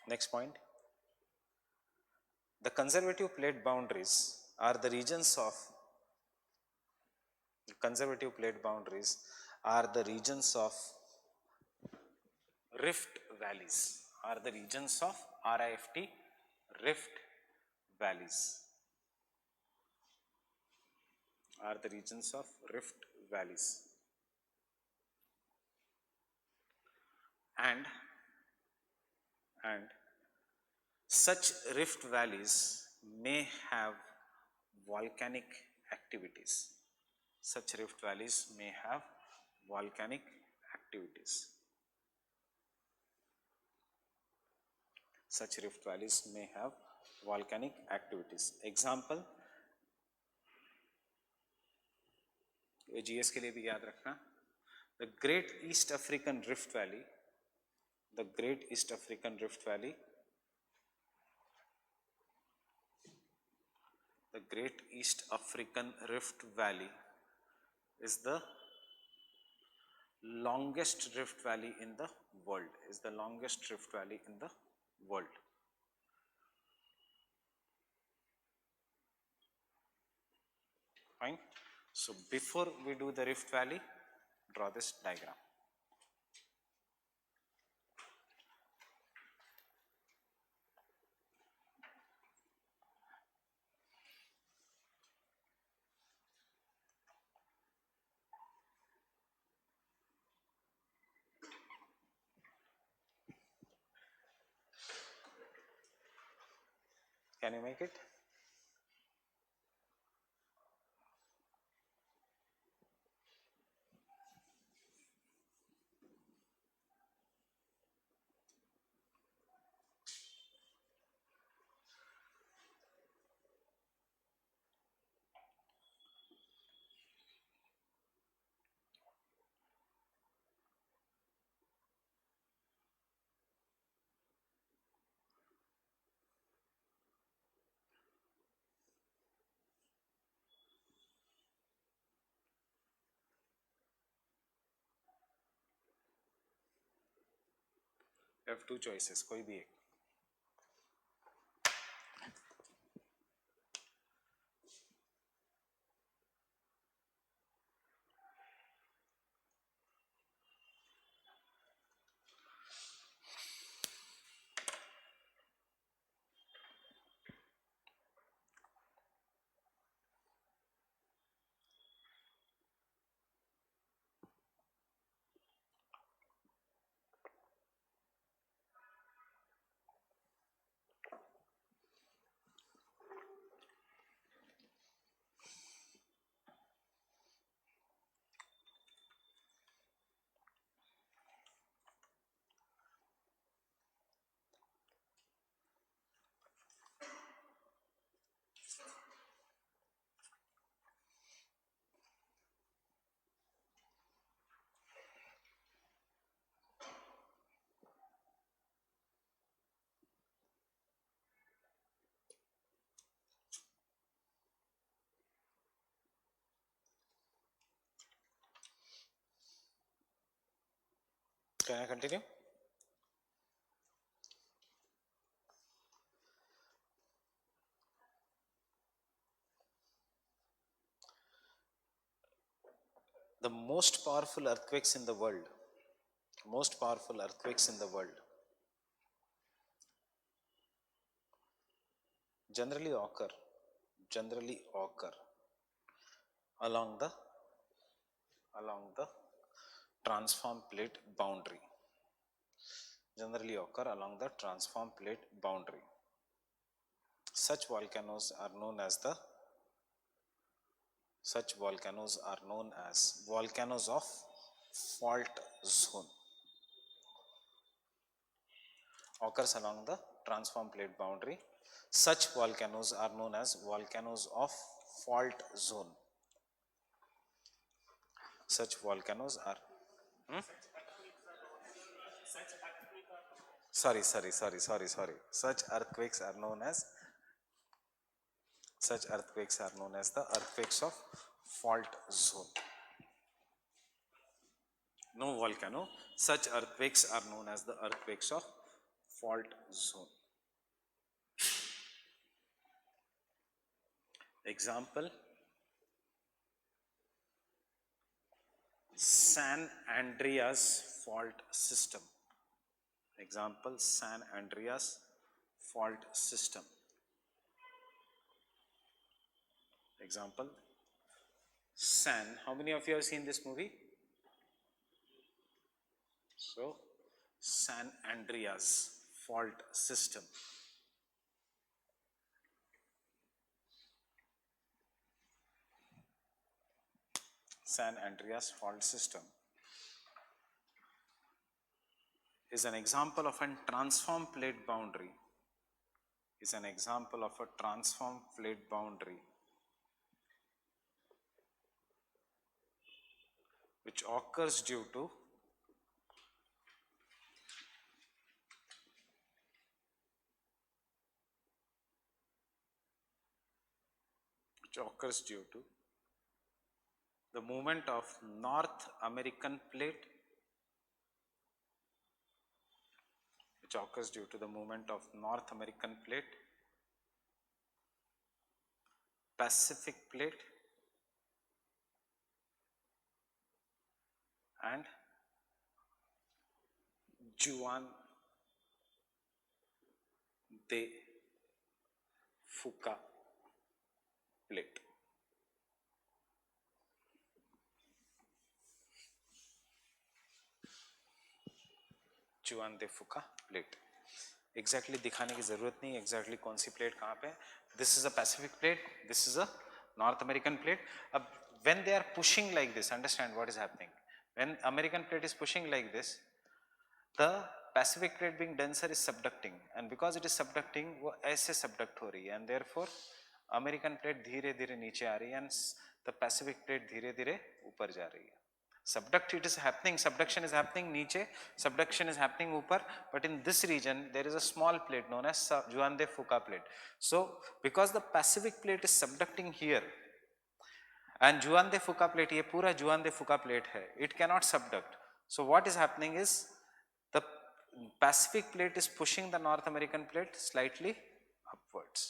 [SPEAKER 1] Next point, the conservative plate boundaries are the regions of rift valleys, RIFT, rift valleys, and such rift valleys may have volcanic activities. Such rift valleys may have volcanic activities. Example, ये GS के लिए भी याद रखना, the Great East African Rift Valley The Great East African Rift Valley is the longest rift valley in the world, is the longest rift valley in the world. Fine. So before we do the rift valley, draw this diagram. Can you make it? You have two choices, कोई भी एक. Can I continue? The most powerful earthquakes in the world, most powerful earthquakes in the world generally occur along the transform plate boundary, generally occur along the transform plate boundary. Such volcanoes are known as volcanoes of fault zone. Occurs along the transform plate boundary. Such volcanoes are known as volcanoes of fault zone. Such volcanoes are sorry. Such earthquakes are known as the earthquakes of fault zone. No volcano. Such earthquakes are known as the earthquakes of fault zone. Example: San Andreas fault system. Example: San Andreas fault system. Example: San. How many of you have seen this movie? So, San Andreas fault system. San Andreas fault system is an example of a transform plate boundary. Which occurs due to which occurs due to the movement of North American plate, which occurs due to the movement of North American plate, Pacific plate, and Juan de Fuca plate. जुआन दे फुका plate exactly दिखाने की जरूरत नहीं exactly कौन सी plate कहाँ पे. This is a Pacific plate, this is a north American plate. अब when they are pushing like this, understand what is happening. When American plate is pushing like this, the Pacific plate being denser is subducting, and because it is subducting वो ऐसे subduct हो रही है, and therefore American plate धीरे धीरे नीचे आ रही है and the Pacific plate धीरे धीरे ऊपर जा रही है. Subduct it is happening, subduction is happening नीचे, subduction is happening ऊपर, but in this region there is a small plate known as Juan de Fuca plate. So because the Pacific plate is subducting here and Juan de Fuca plate, ये पूरा Juan de Fuca plate है, it cannot subduct. So what is happening is the Pacific plate is pushing the North American plate slightly upwards,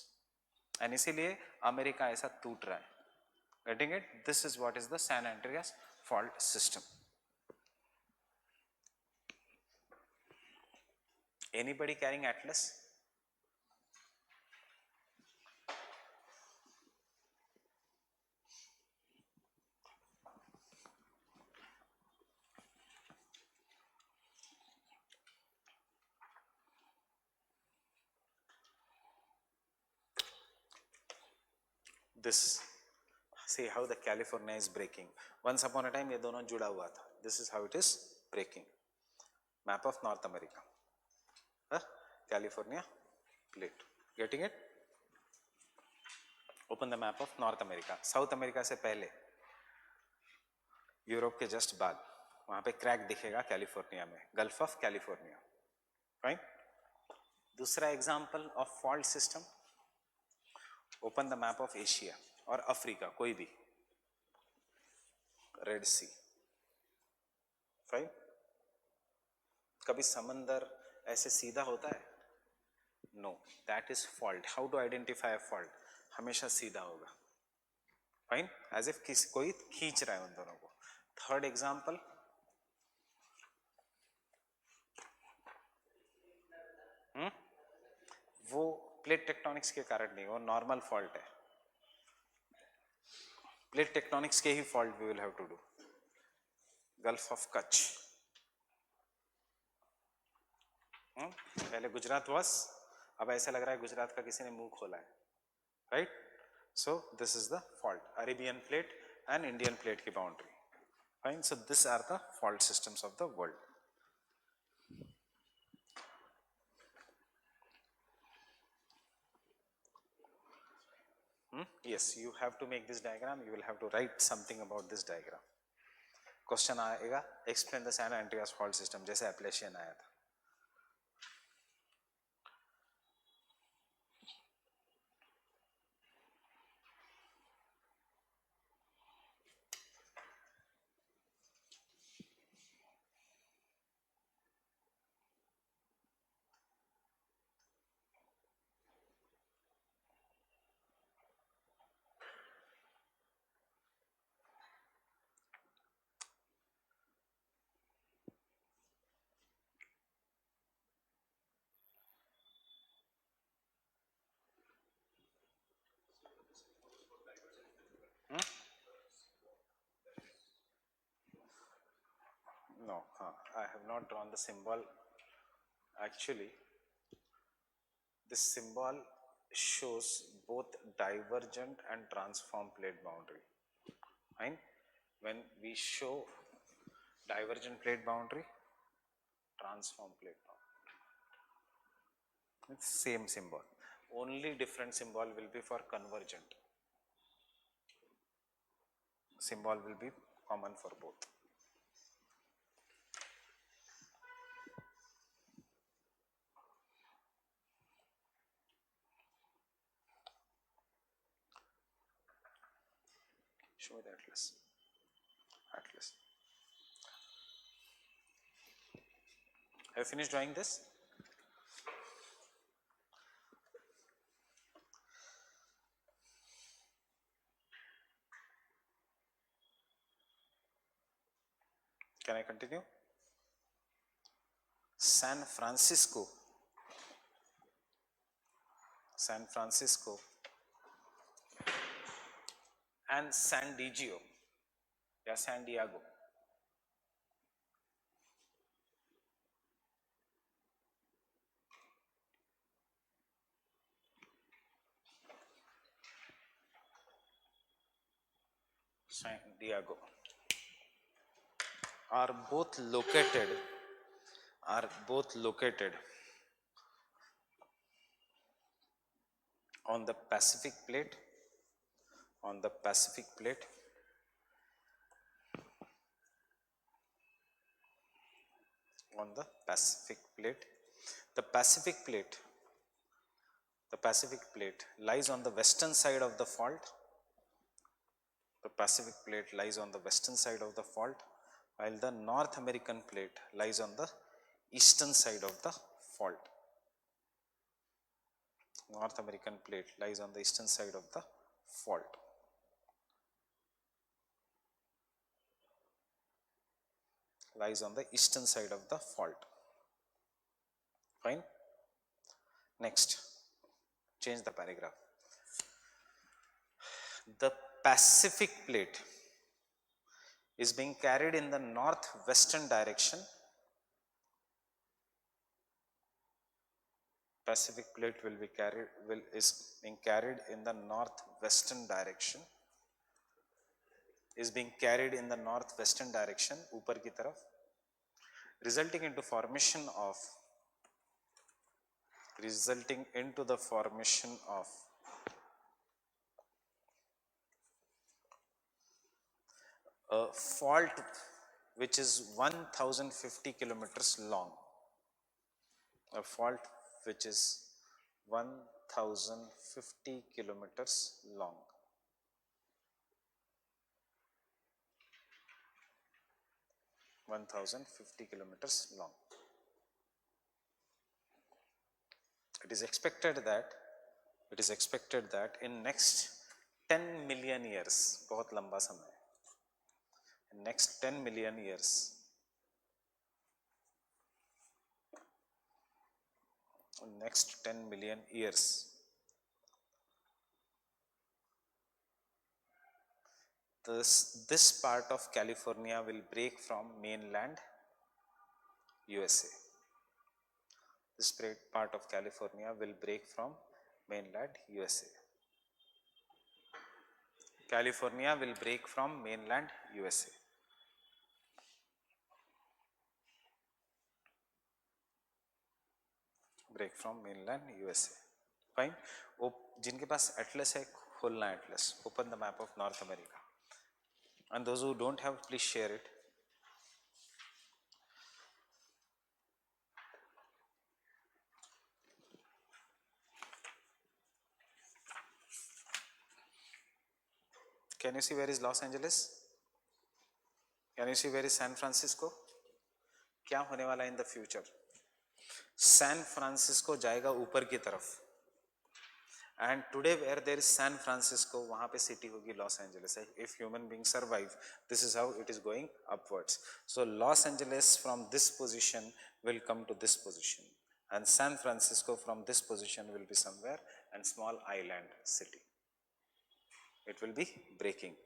[SPEAKER 1] and इसीलिए America ऐसा टूट रहा है. Getting it? This is what is the San Andreas fault system. Anybody carrying atlas? This, see how the California is breaking. Once upon a time ये दोनों जुड़ा हुआ था. This is how it is breaking. Map of North America. California plate. Getting it? Open the map of North America. South America से पहले Europe के just बाद वहां पे क्रैक दिखेगा कैलिफोर्निया में, गल्फ ऑफ कैलिफोर्निया. फाइन. दूसरा example of fault system, open the map of Asia और अफ्रीका, कोई भी, रेड सी. फाइन. कभी समंदर ऐसे सीधा होता है? No, that is fault. How to identify a fault? हमेशा सीधा होगा. फाइन. एज इफ किसी कोई खींच रहा है उन दोनों को. थर्ड एग्जांपल, वो प्लेट टेक्टोनिक्स के कारण नहीं, वो नॉर्मल फॉल्ट है. प्लेट टेक्टोनिक्स के ही fault we will have to do. Gulf of Kutch. पहले गुजरात वाज, अब ऐसा लग रहा है गुजरात का किसी ने मुंह खोला है. Right. So this is the fault, Arabian plate and Indian plate की boundary. Fine. So this are the fault systems of the world. Yes, you have to make this diagram. You will have to write something about this diagram. Question आएगा, explain the San Andreas fault system, जैसे Appalachian आया था. No, I have not drawn the symbol. Actually, this symbol shows both divergent and transform plate boundary. Fine. When we show divergent plate boundary, transform plate boundary, it's same symbol. Only different symbol will be for convergent. Symbol will be common for both. show the atlas. Have you finished drawing this? Can I continue? San Francisco and San Diego या San Diego. San Diego are both located on the Pacific plate, The Pacific plate lies on the western side of the fault. The Pacific plate lies on the western side of the fault, while the North American plate lies on the eastern side of the fault. North American plate lies on the eastern side of the fault. Lies on the eastern side of the fault. Fine. Next, change the paragraph. The Pacific plate is being carried in the northwestern direction. Pacific plate is being carried in the northwestern direction. ऊपर की तरफ, resulting into the formation of a fault which is 1050 kilometers long. A fault which is 1050 kilometers long. It is expected that in next 10 million years, बहुत लंबा समय, in next 10 million years, this part of California will break from mainland USA. This part of California will break from mainland USA. California will break from mainland USA. Break from mainland USA. Fine. जिनके पास atlas है, खोलना atlas. Open the map of North America. And those who don't have, please share it. Can you see where is Los Angeles? Can you see where is San Francisco? क्या होने वाला in the future? San Francisco जाएगा ऊपर की तरफ. And today where there is San Francisco, वहाँ पे city होगी Los Angeles. If human beings survive, this is how it is going upwards. So Los Angeles from this position will come to this position, and San Francisco from this position will be somewhere, and small island city. It will be breaking.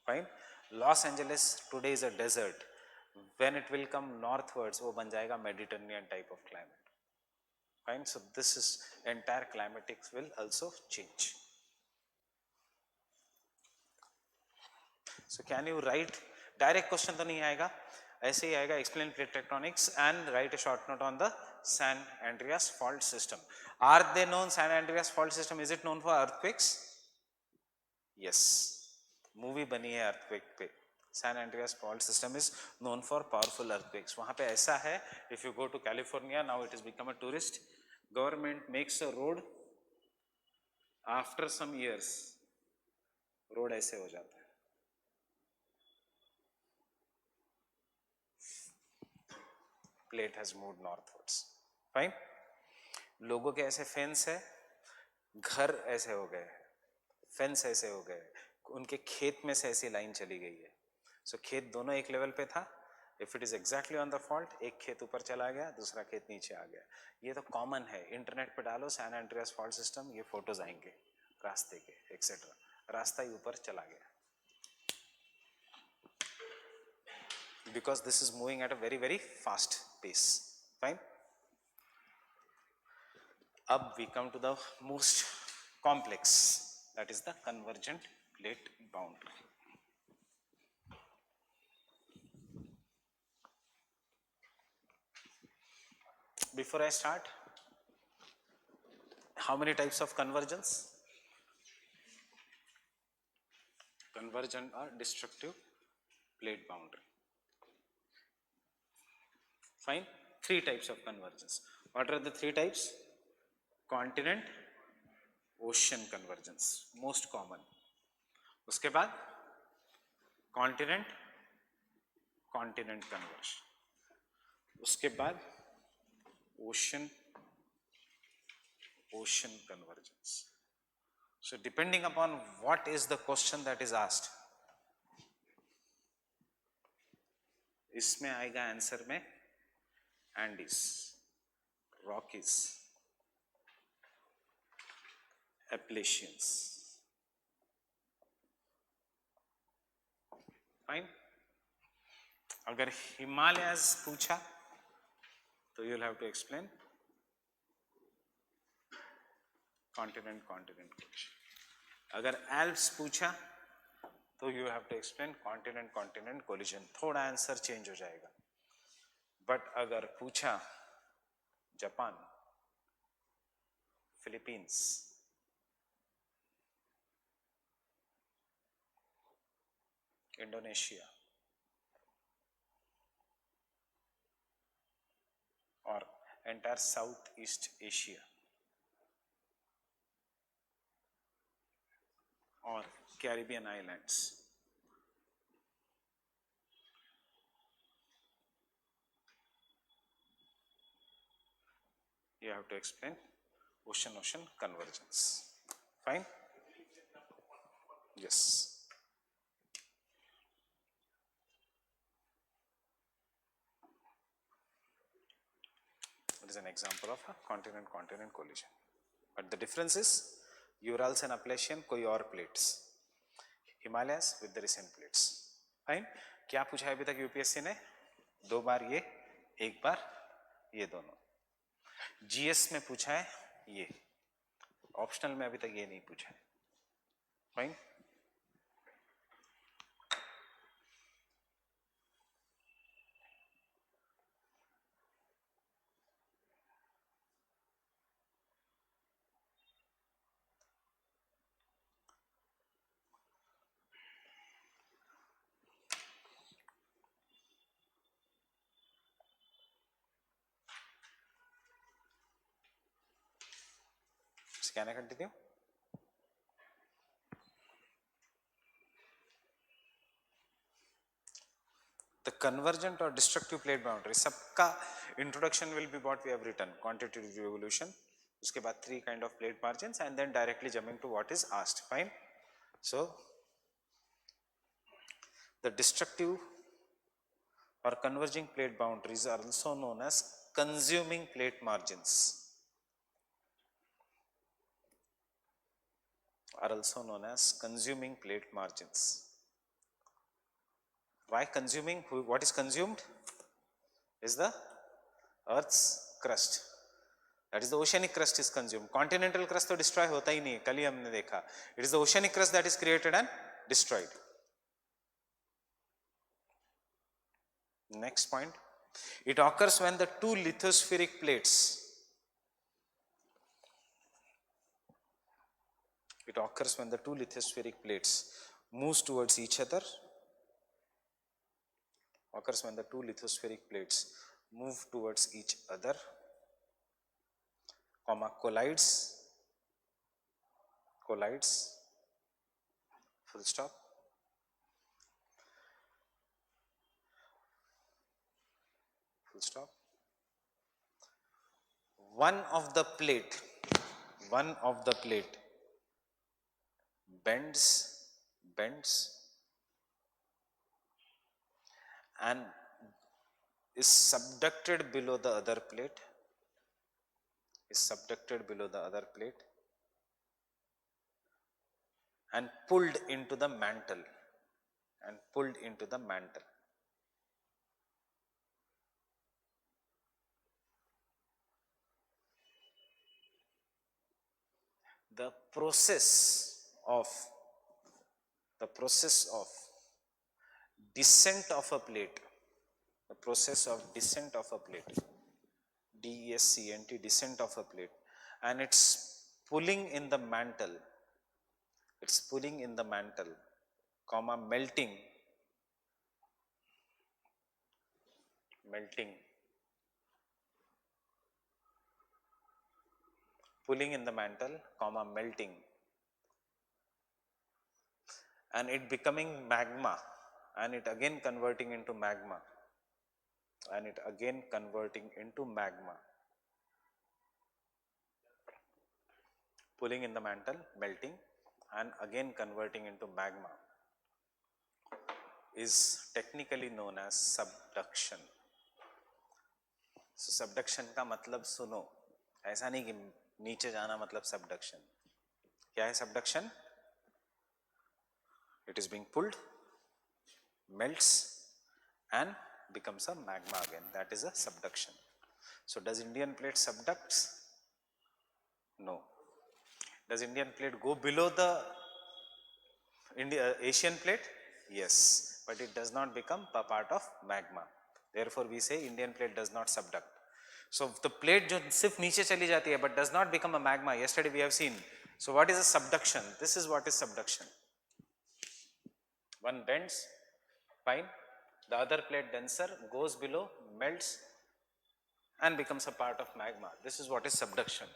[SPEAKER 1] Fine. Los Angeles today is a desert. When it will come northwards, वो बन जाएगा Mediterranean type of climate. Fine. So this is entire climatics will also change. So can you write direct question तो नहीं आएगा, ऐसे ही आएगा explain plate tectonics and write a short note on the San Andreas fault system. Are they known? San Andreas fault system, is it known for earthquakes? Yes, movie बनी है earthquake पे. San Andreas fault system is known for powerful earthquakes. वहाँ पे ऐसा है, if you go to California, now it has become a tourist. Government makes a road. After some years, road ऐसे हो जाता है. plate has moved northwards. Fine. लोगों के ऐसे फेंस है, घर ऐसे हो गए, फेंस ऐसे हो गए, उनके खेत में से ऐसी लाइन चली गई है. सो खेत दोनों एक लेवल पे था. If it is exactly on the fault, एक खेत ऊपर चला गया, दूसरा खेत नीचे आ गया. ये तो कॉमन है. इंटरनेट पे डालो सैन एंड्रियास फॉल्ट सिस्टम, ये फोटोज आएंगे रास्ते के एक्सेट्रा. रास्ता ही ऊपर चला गया because this is moving at a very very fast pace. Fine. Up we come to the most complex, that is the convergent plate boundary. Before I start, how many types of convergence? Convergent or destructive plate boundary. Fine. 3 types of convergence. What are the 3 types? Continent, ocean convergence, most common. उसके बाद continent, continent conversion. उसके बाद ocean, ocean convergence. So depending upon what is the question that is asked, इसमें आएगा answer में Andes, Rockies, Appalachians. Fine. अगर Himalayas पूछा तो you'll have to explain continent, continent collision. अगर Alps पूछा तो you have to explain continent, continent collision. थोड़ा आंसर चेंज हो जाएगा. बट अगर पूछा जापान, फिलीपींस, इंडोनेशिया और एंटायर साउथ ईस्ट एशिया और Caribbean islands, you have to explain ocean convergence. Fine. Yes. It is an example of a continent collision. But the difference is Urals and Appalachian कोई और plates, Himalayas with the recent plates. Fine. क्या पूछा है अभी तक UPSC ने? 2 बार ये, 1 बार ये दोनों. जीएस में पूछा है ये, ऑप्शनल में अभी तक ये नहीं पूछा है. Fine. Can I continue? The convergent or destructive plate boundary, सबका introduction will be what we have written, quantitative evolution. उसके बाद 3 kind of plate margins and then directly jumping to what is asked. Fine. So the destructive or converging plate boundaries are also known as consuming plate margins. Are also known as consuming plate margins. Why consuming? What is consumed? Is the Earth's crust. That is the oceanic crust is consumed. Continental crust तो destroy होता ही नहीं है, कल ही हमने देखा. It is the oceanic crust that is created and destroyed. Next point. It occurs when the 2 lithospheric plates. It occurs when the 2 lithospheric plates moves towards each other. Occurs when the 2 lithospheric plates move towards each other, comma, collides, full stop. Full stop. one of the plate, one of the plate bends and is subducted below the other plate, is subducted below the other plate and pulled into the mantle, and pulled into the mantle. The process of the process of descent of a plate, the process of descent of a plate, DESCENT, descent of a plate, and it's pulling in the mantle, it's pulling in the mantle, comma, melting, melting, pulling in the mantle, comma, melting, and it becoming magma, and it again converting into magma, and it again converting into magma, pulling in the mantle, melting, and again converting into magma, is technically known as subduction. So subduction का मतलब सुनो, ऐसा नहीं कि नीचे जाना मतलब subduction. क्या है subduction? It is being pulled, melts and becomes a magma again. That is a subduction. So does Indian plate subducts? No. Does Indian plate go below the Asian plate? Yes, but it does not become a part of magma. Therefore we say Indian plate does not subduct. So the plate जो सिर्फ नीचे चली जाती है but does not become a magma. Yesterday we have seen. So what is a subduction? This is what is subduction. One bends, fine. The other plate denser goes below, melts and becomes a part of magma. This is what is subduction.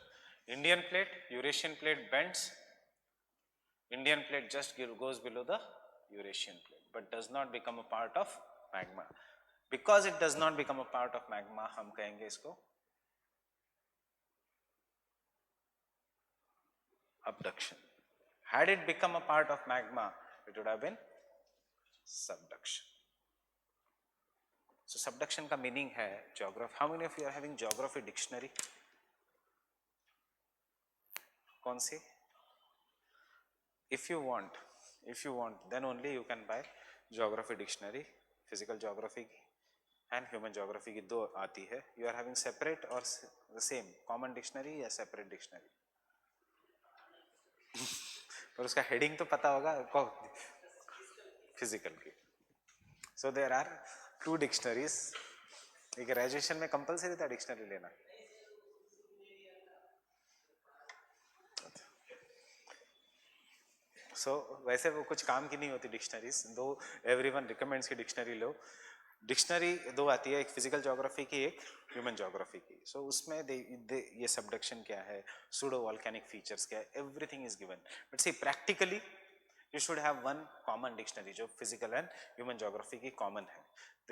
[SPEAKER 1] Indian plate, Eurasian plate bends. Indian plate just goes below the Eurasian plate but does not become a part of magma. Because it does not become a part of magma, हम कहेंगे इसको abduction. Had it become a part of magma, it would have been subduction. So subduction का meaning है geography. How many of you are having geography dictionary? कौन सी? If you want, then only you can buy geography dictionary. Physical geography and human geography की दो आती है. You are having separate or the same common dictionary या separate dictionary? पर उसका heading तो पता होगा physical की. So there are two dictionaries. एक graduation में compulsory था dictionary लेना. So वैसे वो कुछ काम की नहीं होती डिक्शनरीज, दो एवरीवन रिकमेंड्स की डिक्शनरी लो. डिक्शनरी दो आती है, एक फिजिकल ज्योग्राफी की, एक ह्यूमन ज्योग्राफी की. सो उसमें ये सबडक्शन क्या है, सूडो वॉल्केनिक फीचर्स क्या है, everything is given. But see practically you should have one common dictionary जो फिजिकल एंड ह्यूमन ज्योग्राफी की कॉमन है.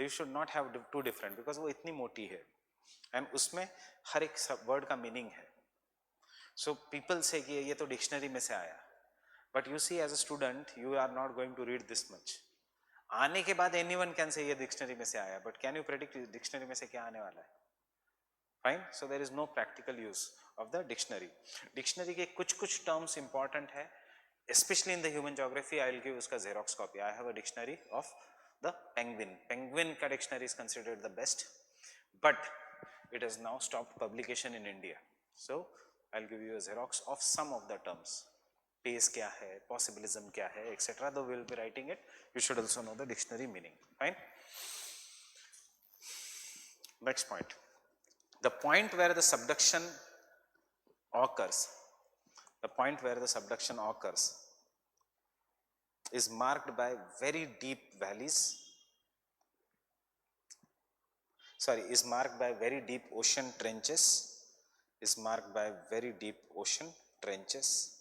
[SPEAKER 1] You should not have two different because वो इतनी मोटी है एंड उसमें हर एक वर्ड का मीनिंग है. सो पीपल से कि ये तो डिक्शनरी में से आया, but you see as a student you are not going to read this much. आने के बाद anyone can say ये डिक्शनरी में से आया, but can you predict dictionary में से क्या आने वाला है? Fine, so there is no practical use of the dictionary. Dictionary के कुछ terms important है, especially in the human geography. I will give उसका xerox copy. I have a dictionary of the penguin. Penguin का dictionary is considered the best, but it has now stopped publication in India. So I will give you a xerox of some of the terms. Pace क्या है, possibilism क्या है, etc. Though we will be writing it, you should also know the dictionary meaning. Fine. Next point. The point where the subduction occurs, the point where the subduction occurs is marked by very deep valleys. Sorry, is marked by very deep ocean trenches. Is marked by very deep ocean trenches.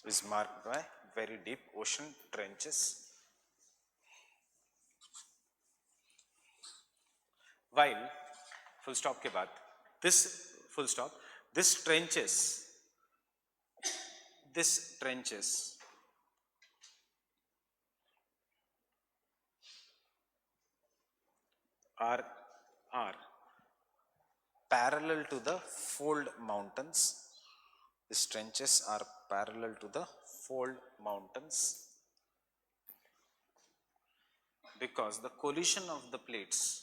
[SPEAKER 1] Is marked by very deep ocean trenches. While full stop के बाद, this full stop, this trenches are parallel to the fold mountains. These trenches are parallel to the fold mountains because the collision of the plates,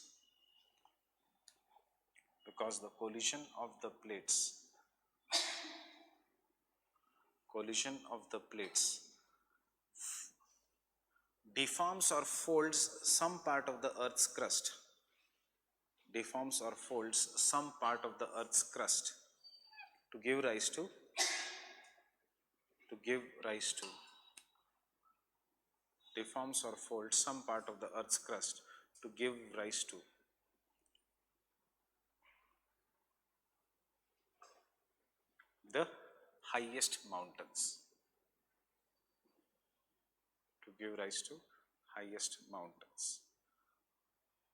[SPEAKER 1] deforms or folds some part of the earth's crust, to give rise to deforms or folds some part of the earth's crust to give rise to the highest mountains.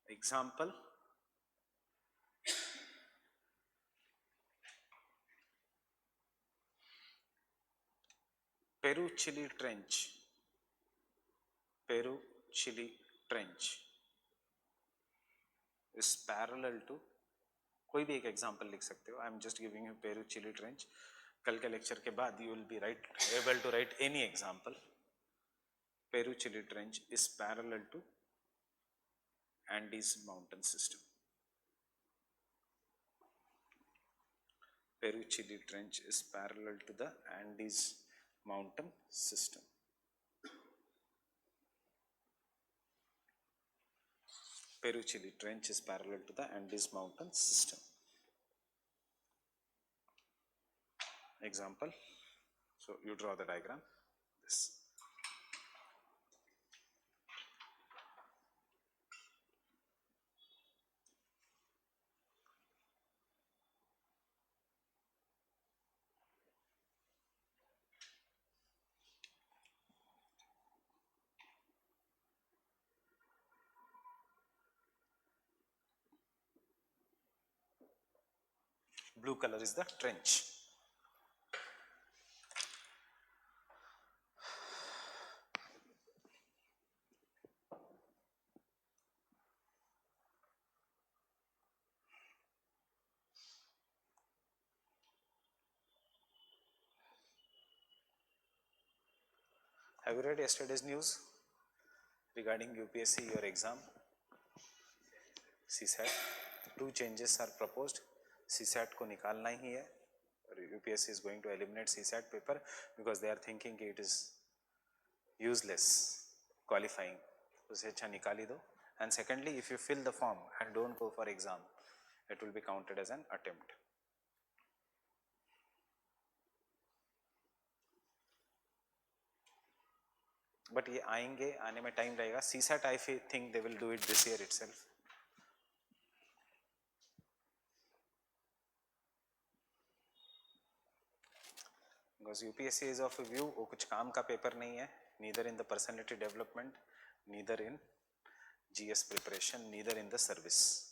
[SPEAKER 1] Example, Peru-Chile Trench is parallel to, कोई भी एक example लिख सकते हो. I am just giving you Peru Chile trench. कल के lecture के बाद you will be able to write any example. Peru Chile trench is parallel to Andes mountain system. Peru-Chile Trench is parallel to the Andes mountain system. Peru-Chile Trench is parallel to the Andes mountain system. Example, so you draw the diagram, this. Blue color is the trench. Have you read yesterday's news regarding UPSC, your exam? CSAT, 2 changes are proposed. CSAT को निकालना ही है. UPSC is going to eliminate CSAT paper because they are thinking it is useless qualifying. उसे अच्छा निकाल ही दो. And secondly, if you fill the form and don't go for exam, it will be counted as an attempt. But ये आएंगे, आने में time लगेगा. CSAT I think they will do it this year itself. Because UPSC is of a view, वो कुछ काम का paper नहीं है. Neither in the personality development, neither in GS preparation, neither in the service.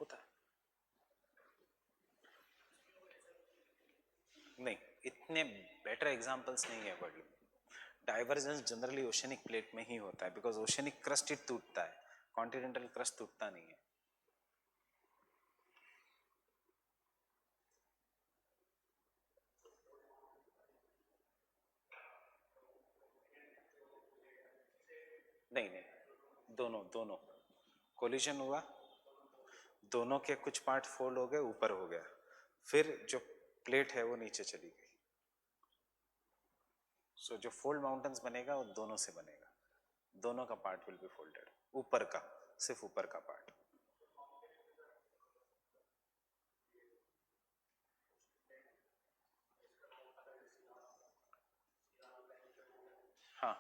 [SPEAKER 1] होता है नहीं, इतने बेटर एग्जांपल्स नहीं है वर्ल्ड में. डाइवर्जेंस जनरली ओशनिक प्लेट में ही होता है बिकॉज ओशनिक क्रस्ट ही टूटता है, कॉन्टिनेंटल क्रस्ट टूटता नहीं है. नहीं नहीं, दोनों कोलिजन हुआ, दोनों के कुछ पार्ट फोल्ड हो गए, ऊपर हो गया, फिर जो प्लेट है वो नीचे चली गई. सो जो फोल्ड माउंटेन्स बनेगा वो दोनों से बनेगा. दोनों का पार्ट विल बी फोल्डेड, ऊपर का, सिर्फ ऊपर का पार्ट. हाँ,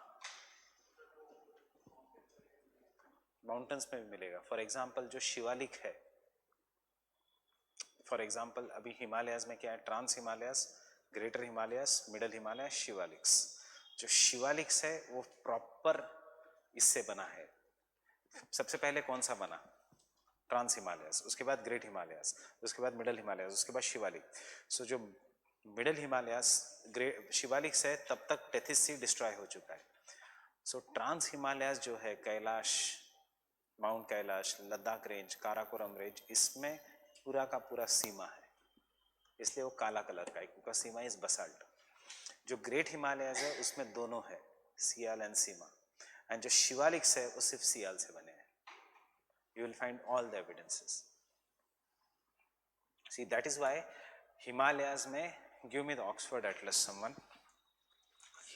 [SPEAKER 1] माउंटेन्स में भी मिलेगा. फॉर एग्जाम्पल जो शिवालिक है, फॉर एग्जाम्पल अभी हिमालयाज में क्या है, trans Himalayas, greater Himalayas, middle Himalaya, Shivaliks. जो शिवालिक्स है वो प्रॉपर इससे बना है. सबसे पहले कौन सा बना, ट्रांस हिमालयास, उसके बाद ग्रेट हिमालयास, उसके बाद मिडल हिमालयास, उसके बाद शिवालिक. सो जो मिडल हिमालयास ग्रेट शिवालिक्स है तब तक टेथिस सी डिस्ट्रॉय हो चुका है. सो ट्रांस हिमालयास जो है, Kailash, mount Kailash, Ladakh range, Karakoram range, इसमें पूरा का पूरा सीमा है, इसलिए वो काला कलर का है क्योंकि सीमा इज बसाल्ट. जो ग्रेट हिमालयाज है उसमें दोनों है, सियाल एंड सीमा. एंड जो शिवालिक्स है वो सिर्फ सियाल से बने हैं. You will find all the evidences. See, that is why Himalayas में, give me the Oxford Atlas, someone.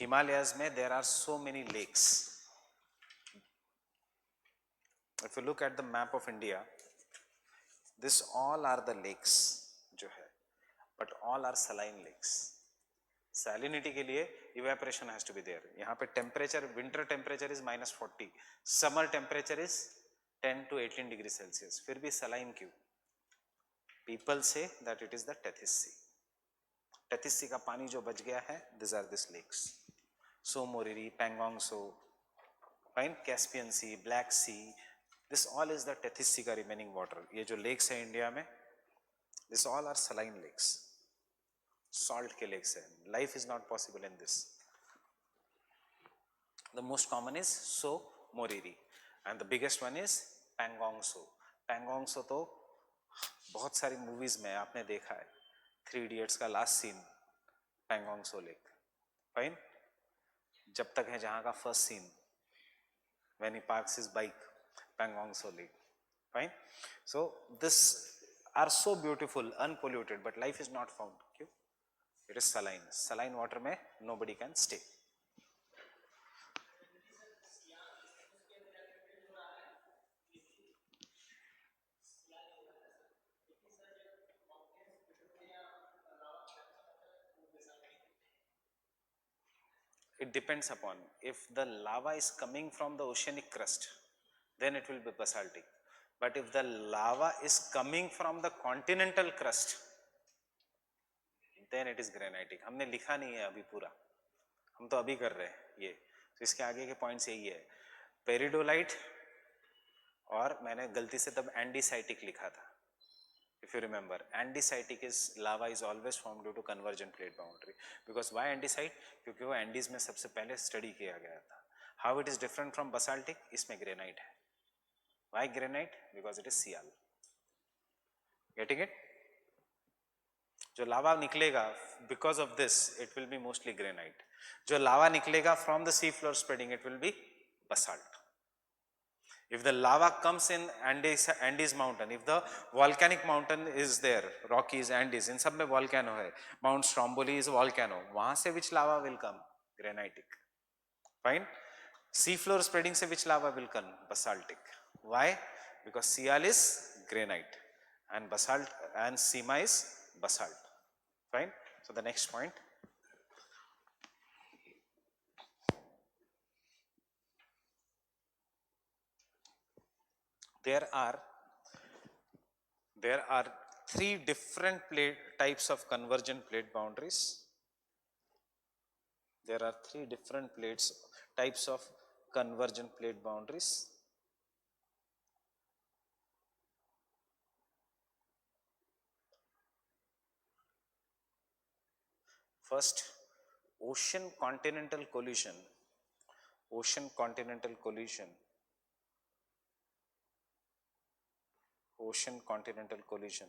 [SPEAKER 1] Himalayas में there are so many lakes. If you look at the map of India, this all are the lakes जो है, but all are saline lakes. Salinity के लिए evaporation has to be there. यहाँ पे temperature, winter temperature is -40, summer temperature is 10 to 18 degrees Celsius. फिर भी saline क्यों? People say that it is the Tethys Sea. Tethys Sea का पानी जो बच गया है, these are these lakes. So Moriri, Pangong So, fine, Caspian Sea, Black Sea, this all is the Tethys Sea का remaining water. ये जो lakes है इंडिया में, this all are saline lakes, salt के lakes है. Life is not possible in this. The most common is So Moriri, and the biggest one is Pangong So. Pangong So तो बहुत सारी movies में आपने देखा है. 3 Idiots का last scene Pangong Tso lake, fine, जब तक है जहां का first scene when he parks his bike, Pangong Tso lake, fine. So this are so beautiful, unpolluted, but life is not found. क्यों? It is saline. Saline water में nobody can stay. It depends upon, if the lava is coming from the oceanic crust, then it will be basaltic. But if the lava is coming from the continental crust, then it is granitic. हमने लिखा नहीं है अभी पूरा, हम तो अभी कर रहे हैं ये. तो इसके आगे के पॉइंट्स यही है, पेरिडोलाइट, और मैंने गलती से तब एंडीसाइटिक लिखा था. If you remember, andesitic is lava is always formed due to convergent plate boundary. Because why andesite? क्योंकि वो एंडीज में सबसे पहले स्टडी किया गया था. How it is different from basaltic? इसमें ग्रेनाइट है. Why granite? Because it is Sial. Getting it? जो लावा निकलेगा, because of this, it will be mostly granite. जो लावा निकलेगा from the sea floor spreading, it will be basalt. If the lava comes in Andes mountain, if the volcanic mountain is there, Rockies, Andes, in सब में volcano है, Mount Stromboli is a volcano, वहाँ से which lava will come? Granitic. Fine. Sea floor spreading से which lava will come? Basaltic. Why? Because Sial is granite and basalt and Sima is basalt. Fine. So the next point. There are 3 different types of convergent plate boundaries. There are 3 different types of convergent plate boundaries. First, ocean continental collision. Ocean continental collision. Ocean continental collision,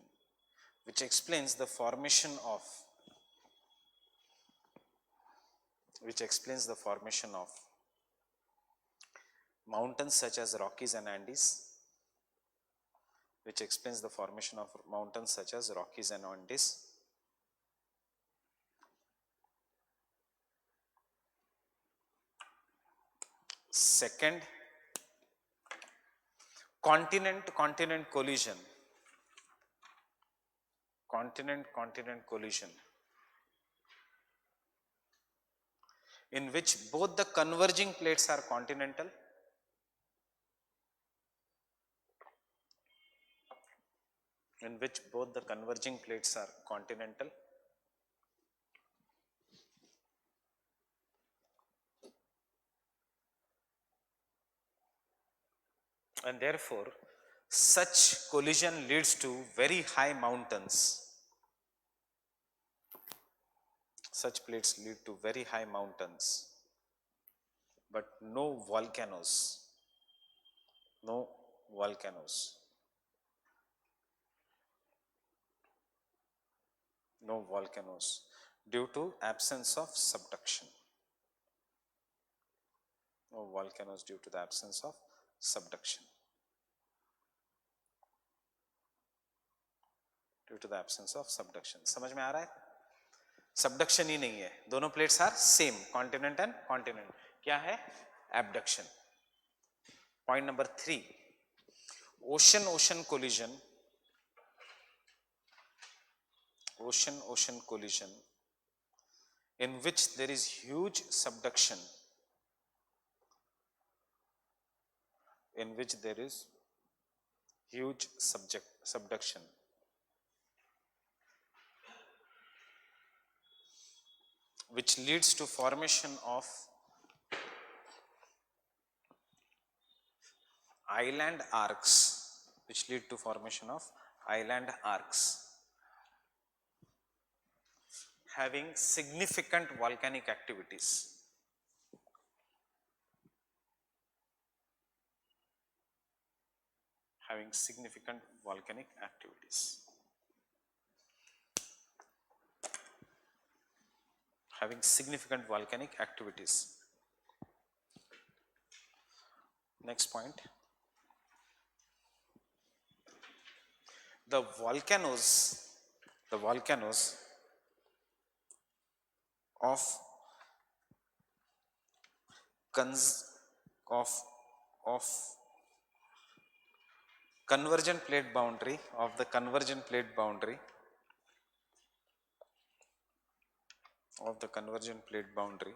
[SPEAKER 1] which explains the formation of mountains such as Rockies and Andes, which explains the formation of mountains such as Rockies and Andes. Second, continent-continent collision. Continent-continent collision. in which both the converging plates are continental, in which both the converging plates are continental, and therefore such collision leads to very high mountains. Such plates lead to very high mountains, but no volcanoes. No volcanoes. No volcanoes due to absence of subduction. No volcanoes due to the absence of subduction. Due to the absence of subduction. समझ में आ रहा है? Subduction ही नहीं है, दोनों plates are same, continent and continent. क्या है? Abduction. Point number 3, ocean ocean collision. Ocean ocean collision in which there is huge subduction, in which there is huge subduction, which leads to formation of island arcs, which lead to formation of island arcs having significant volcanic activities. Having significant volcanic activities. Having significant volcanic activities. Next point. The volcanoes of convergent plate boundary, of the convergent plate boundary, of the convergent plate boundary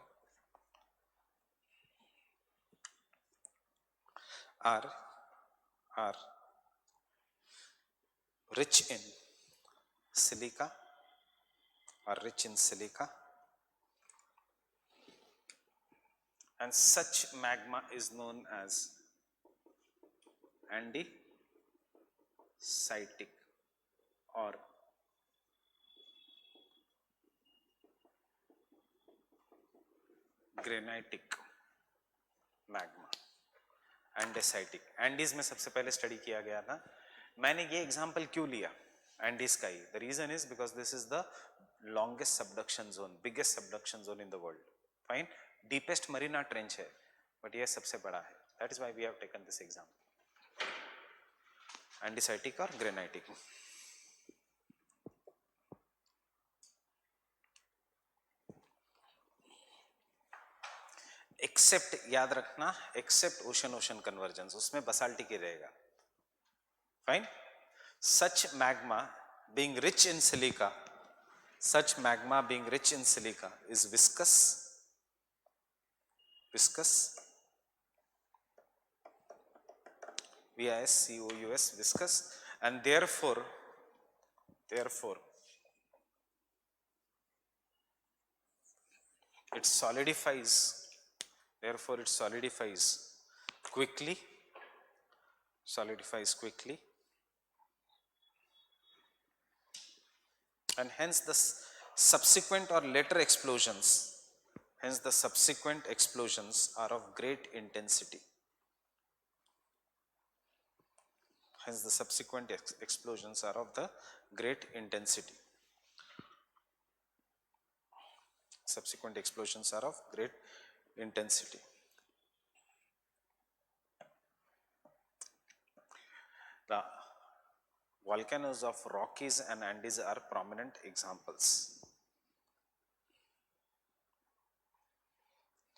[SPEAKER 1] are rich in silica, and such magma is known as andesitic or granitic magma. Andesitic. Andes में सबसे पहले study किया गया था. मैंने ये example क्यों लिया एंडीज का ही? The reason is because this is the longest subduction zone, biggest subduction zone in the world. Fine. Deepest Mariana trench है, बट ये सबसे बड़ा है. That is why we have taken this example. Andesitic और granitic. Except, याद रखना, except ocean ocean convergence, उसमें basaltic ही रहेगा. Fine. Such magma being rich in silica, such magma being rich in silica is viscous, viscous, viscous, and therefore it solidifies quickly, and hence the subsequent or later explosions are of great intensity. Hence the subsequent explosions are of the great intensity. Subsequent explosions are of great intensity. The volcanoes of Rockies and Andes are prominent examples.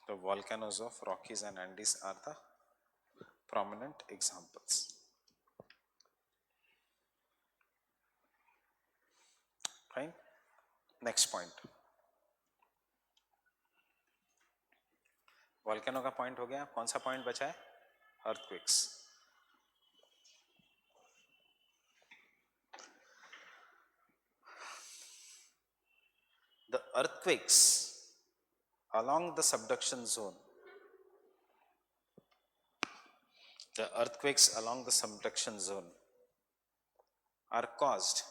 [SPEAKER 1] The volcanoes of Rockies and Andes are the prominent examples. Fine. Next point. Volcano का point हो गया, कौन सा point बचा है? Earthquakes. The earthquakes along the subduction zone, the earthquakes along the subduction zone are caused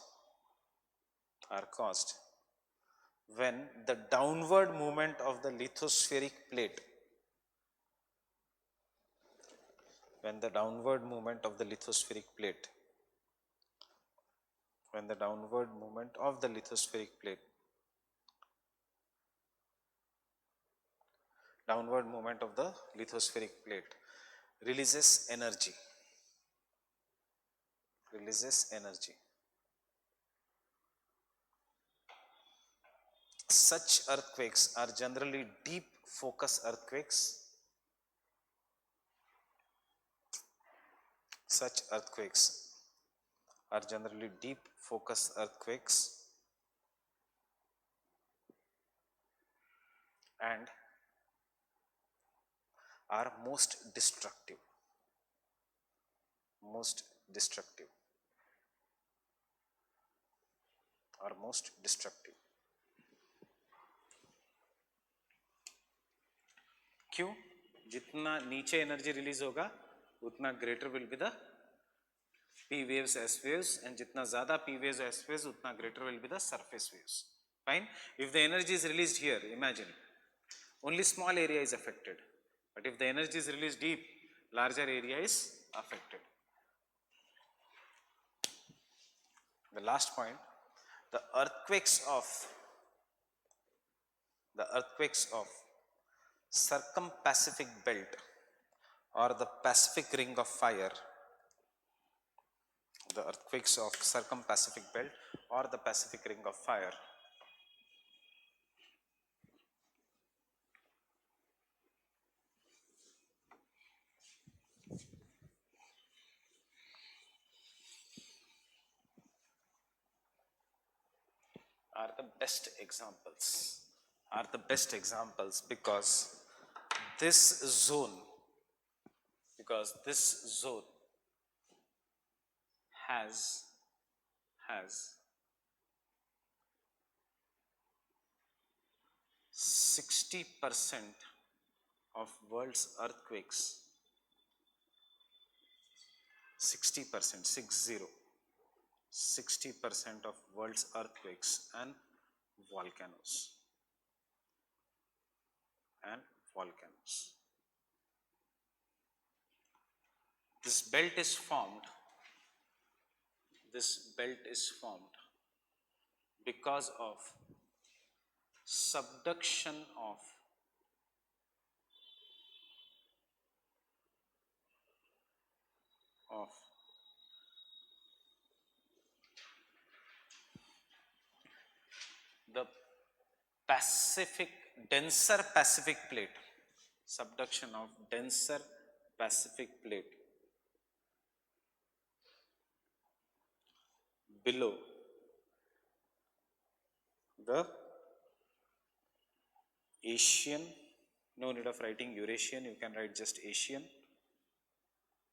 [SPEAKER 1] when the downward movement of the lithospheric plate, when the downward movement of the lithospheric plate, when the downward movement of the lithospheric plate, downward movement of the lithospheric plate releases energy, releases energy. Such earthquakes are generally deep focus earthquakes. Such earthquakes are generally deep focus earthquakes and are most destructive. Most destructive. Are most destructive. क्यों? जितना नीचे energy release होगा उतना greater will be the P waves, S waves, and जितना ज़्यादा P waves, S waves, उतना greater will be the surface waves. Fine. If the energy is released here, imagine only small area is affected, but if the energy is released deep, larger area is affected. The last point, the earthquakes of circum-Pacific belt or the Pacific ring of fire, the earthquakes of circum-Pacific belt or the Pacific ring of fire are the best examples because this zone has 60% of world's earthquakes, 60%, 60% of world's earthquakes and volcanoes. This belt is formed because of subduction of the denser Pacific plate, subduction of denser Pacific plate below the Asian, no need of writing Eurasian, you can write just Asian,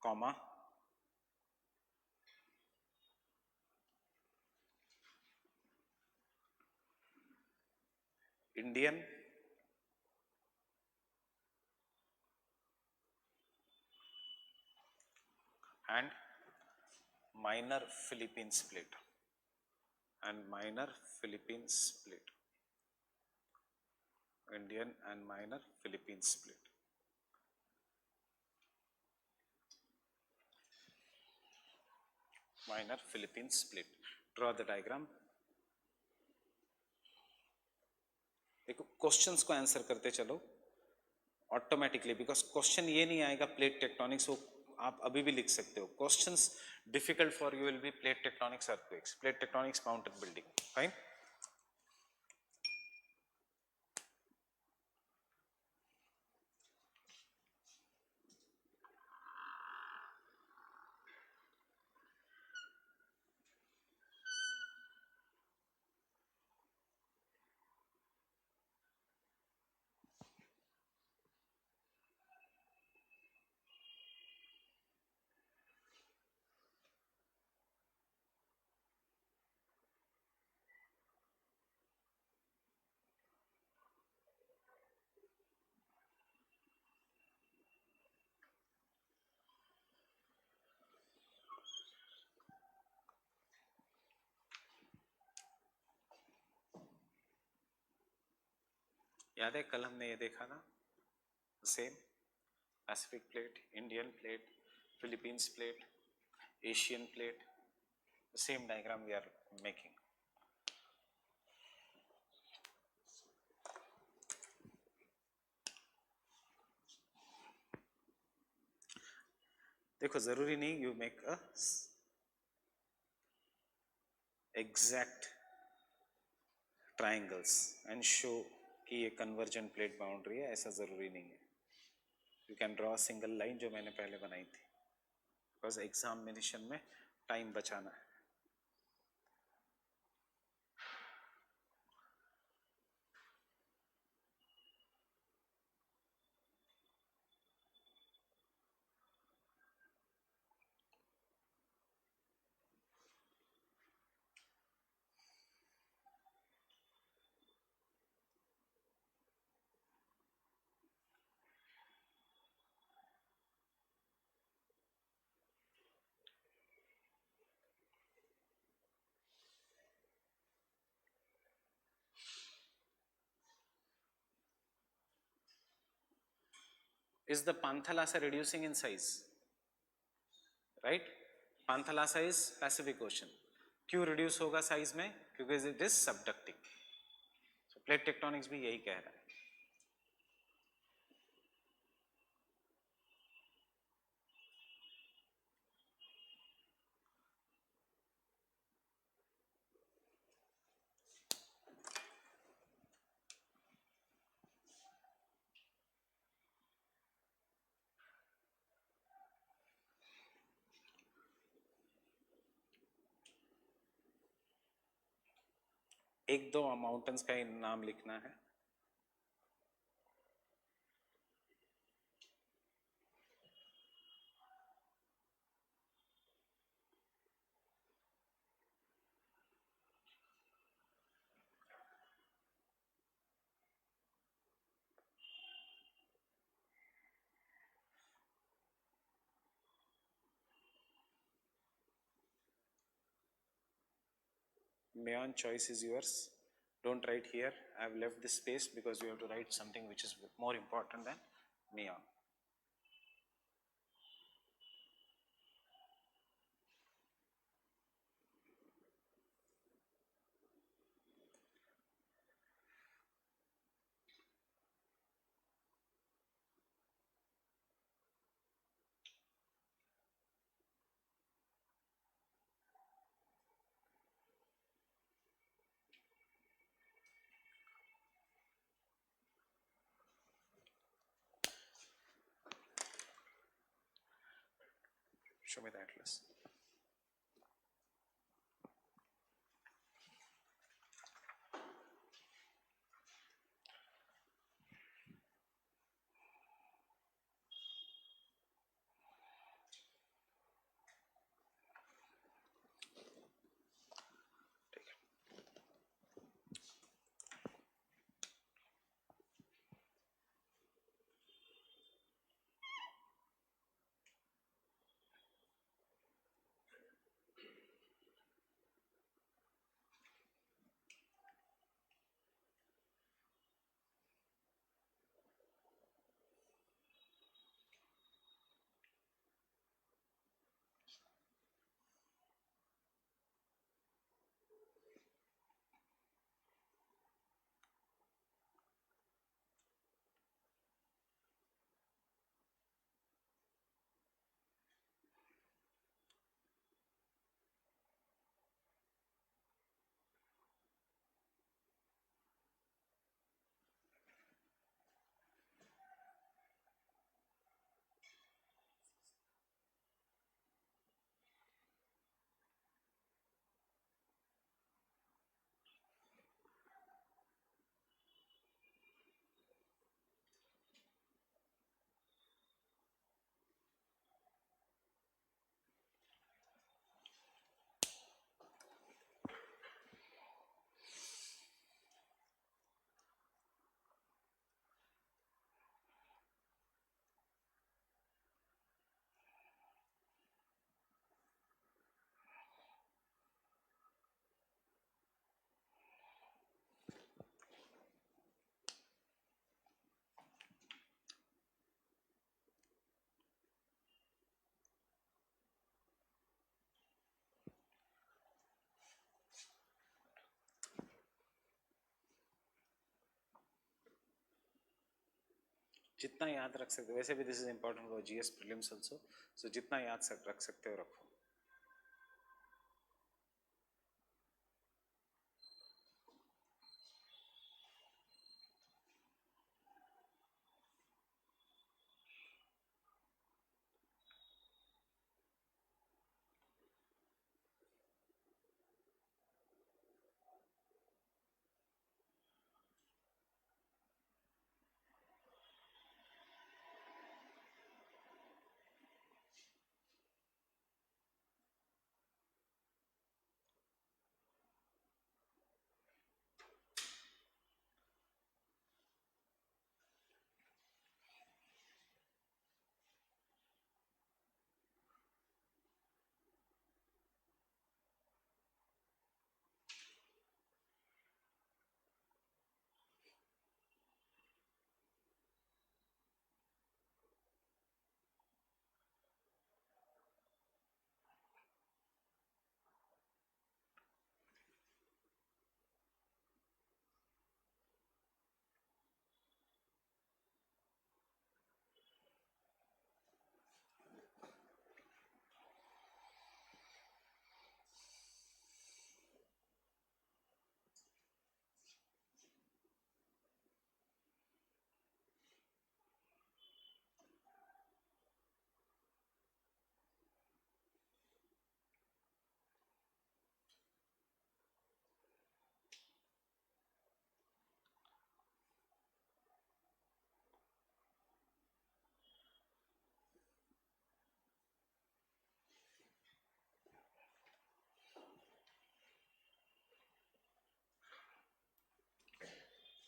[SPEAKER 1] comma, Indian, and minor Philippines plate, Indian and minor Philippines plate. Minor Philippines split. Draw the diagram. देखो questions को answer करते चलो automatically, because question ये नहीं आएगा plate tectonics, वो आप अभी भी लिख सकते हो. Questions difficult for you will be plate tectonics, earthquakes, plate tectonics, mountain building. Fine. याद है कल हमने ये देखा ना, same Pacific plate, Indian plate, Philippines plate, Asian plate, same diagram we are making. देखो जरूरी नहीं you make a exact triangles and show कि ये कन्वर्जेंट प्लेट बाउंड्री है, ऐसा जरूरी नहीं है. You can draw single line जो मैंने पहले बनाई थी, बिकॉज एग्जामिनेशन में टाइम बचाना है. Is the Panthalassa reducing in size? Right? Panthalassa is Pacific Ocean. क्यों reduce होगा size में? क्योंकि it is subducting. So plate tectonics भी यही कह रहा है. एक दो माउंटेन्स का नाम लिखना है. Mayon, choice is yours. Don't write here. I have left this space because you have to write something which is more important than Mayon. Show me the atlas. जितना याद रख सकते हो, वैसे भी this is important for GS prelims also, so जितना याद रख सकते हो रखो.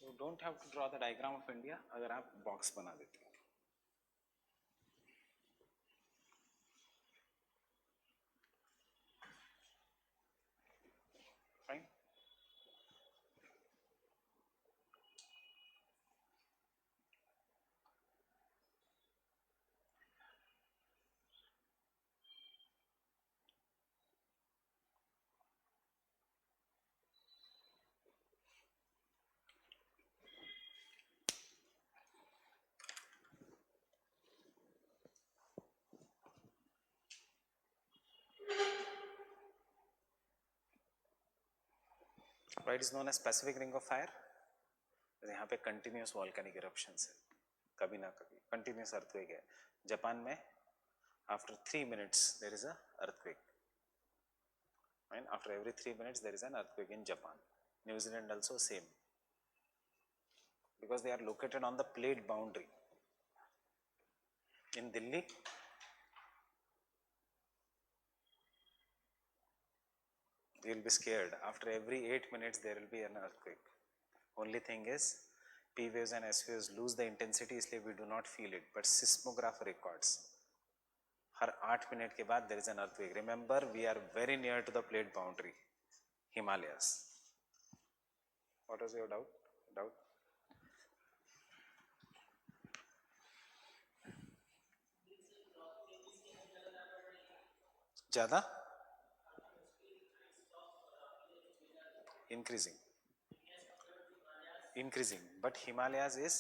[SPEAKER 1] You don't have to draw the diagram of India अगर आप बॉक्स बना देते हो. Fine. Why it is known as Pacific Ring of Fire? यहाँ पे कंटिन्यूस वॉल्केनिक इरप्शंस है, कभी ना कभी कंटिन्यूस अर्थक्वेक है. जापान में after 3 minutes there is a earthquake, and after every 3 minutes there is an earthquake in Japan. New Zealand also same, because they are located on the plate boundary. In Delhi, you will be scared. After every 8 minutes there will be an earthquake. Only thing is P waves and S waves lose the intensity, इसलिए we do not feel it, but seismograph records her 8 minute के बाद there is an earthquake. Remember, we are very near to the plate boundary, Himalayas. What was your doubt? ज़्यादा increasing, but Himalayas is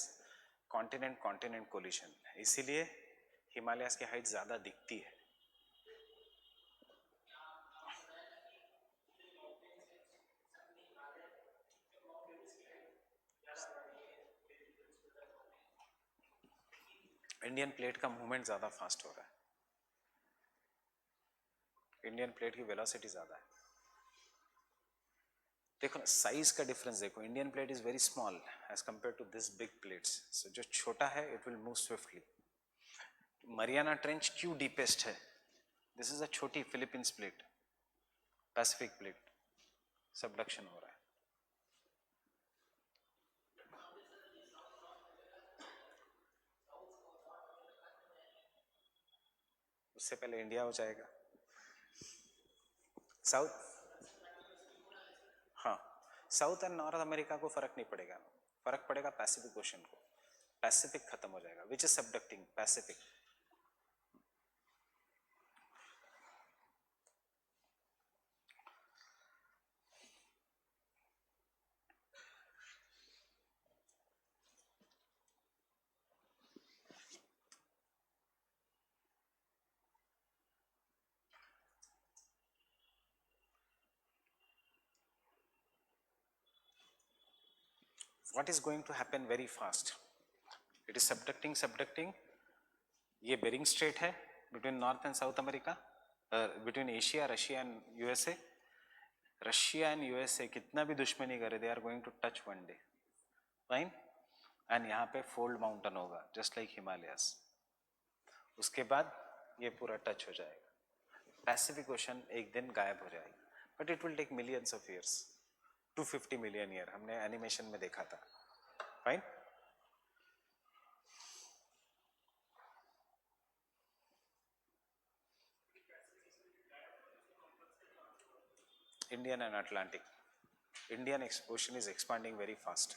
[SPEAKER 1] continent collision, इसीलिए हिमालयास की height ज़्यादा दिखती है. Indian plate का movement ज़्यादा फास्ट हो रहा है, इंडियन प्लेट की वेलोसिटी ज़्यादा है. देखो ना साइज का डिफरेंस देखो, Indian plate is very small as compare to this big plates. So जो छोटा है it will move swiftly. Mariana trench क्यों डीपेस्ट है? दिस इज अ छोटी Philippines plate, Pacific plate, subduction हो रहा है. उससे पहले इंडिया हो जाएगा. साउथ, हाँ, साउथ एंड नॉर्थ अमेरिका को फर्क नहीं पड़ेगा, फर्क पड़ेगा पैसिफिक ओशन को. पैसिफिक खत्म हो जाएगा, which is subducting Pacific. what is going to happen very fast? It is subducting. ये बेरिंग स्ट्रेट है between North and South America, between Asia, Russia and USA. Russia and USA कितना भी दुश्मनी करे, they are going to touch one day, fine. And यहाँ पे fold mountain होगा just like Himalayas. उसके बाद ये पूरा टच हो जाएगा. पैसिफिक ओशन एक दिन गायब हो जाएगा, but it will take millions of years, 250 million year हमने एनिमेशन में देखा था, fine. Indian and Atlantic. Indian Ocean is expanding very fast.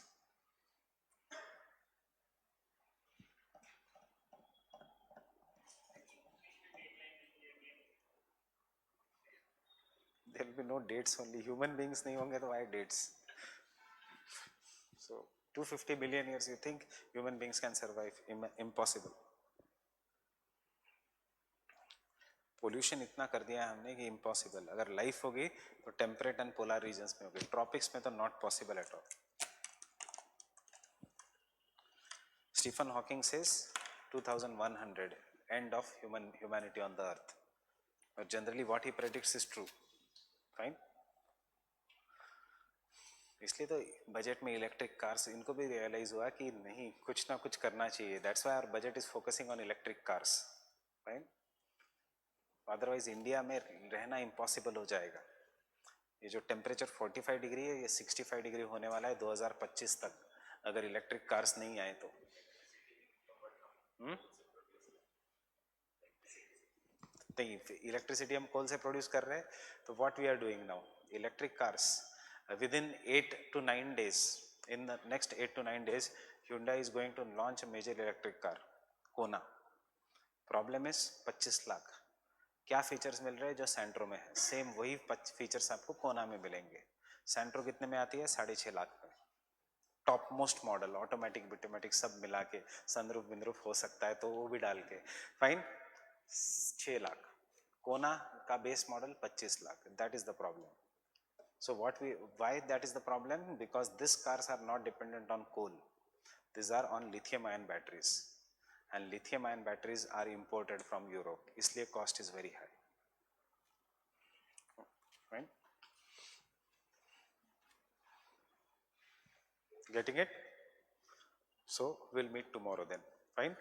[SPEAKER 1] There will be no dates, only human beings नहीं होंगे तो why dates? So 250 billion years you think human beings can survive? Impossible. Pollution इतना कर दिया हमने कि impossible. अगर life होगी तो टेम्परेट एंड पोलर रीजन्स में होगी, ट्रॉपिक्स में तो not possible at all. Stephen Hawking says 2100 end of humanity on the earth. But generally what he predicts is true, fine. इसलिए तो बजट में इलेक्ट्रिक कार्स, इनको भी रियलाइज हुआ कि नहीं, कुछ ना कुछ करना चाहिए. That's why our budget is focusing on electric cars, fine. Otherwise India में रहना इम्पॉसिबल हो जाएगा. ये जो टेम्परेचर 45 डिग्री है, ये 65 डिग्री होने वाला है 2025 तक, अगर इलेक्ट्रिक कार्स नहीं आए तो. इलेक्ट्रिसिटी हम कोल से प्रोड्यूस कर रहे हैं, तो what we are doing now, electric cars within 8 to 9 days, in the next 8 to 9 days Hyundai is going to launch a major electric car, Kona. Problem is 25 lakh. क्या फीचर्स मिल रहे हैं जो सैंट्रो में है, सेम वही फीचर्स आपको कोना में मिलेंगे. सैंट्रो कितने में आती है? 6.5 लाख में. टॉप मोस्ट मॉडल, ऑटोमेटिक बिटोमेटिक सब मिला के, सनरूफ विनरूफ हो सकता है तो वो भी डाल के, फाइन. 6 लाख. कोना का base model 25 lakh. That is the problem. So why that is the problem? Because these cars are not dependent on coal. These are on lithium ion batteries, and lithium ion batteries are imported from Europe. इसलिए cost is very high. Right? Getting it? So we'll meet tomorrow then. Fine?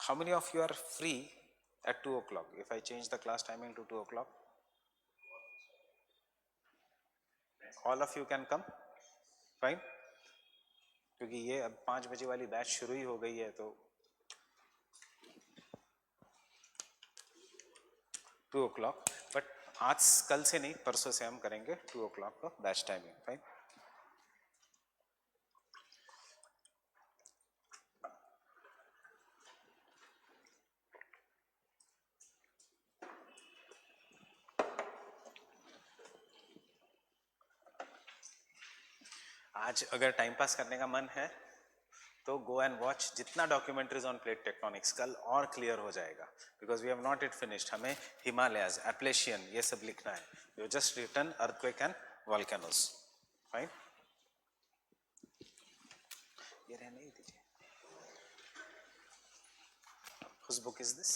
[SPEAKER 1] How many of you are free at 2 o'clock? If I change the class timing to 2 o'clock, all of you can come, fine. क्योंकि ये अब 5 बजे वाली batch शुरू ही हो गई है, तो 2 o'clock. बट आज कल से नहीं, परसों से हम करेंगे 2 o'clock का बैच टाइमिंग, फाइन. आज अगर टाइम पास करने का मन है तो गो एंड वॉच जितना डॉक्यूमेंट्रीज ऑन प्लेट टेक्टोनिक्स, कल और क्लियर हो जाएगा. Because we have not it finished. हमें हिमालयाज, एप्लेशियन, ये सब लिखना है. You just written earthquake and volcanoes, fine. ये रहने ही दीजिए. Whose book is this?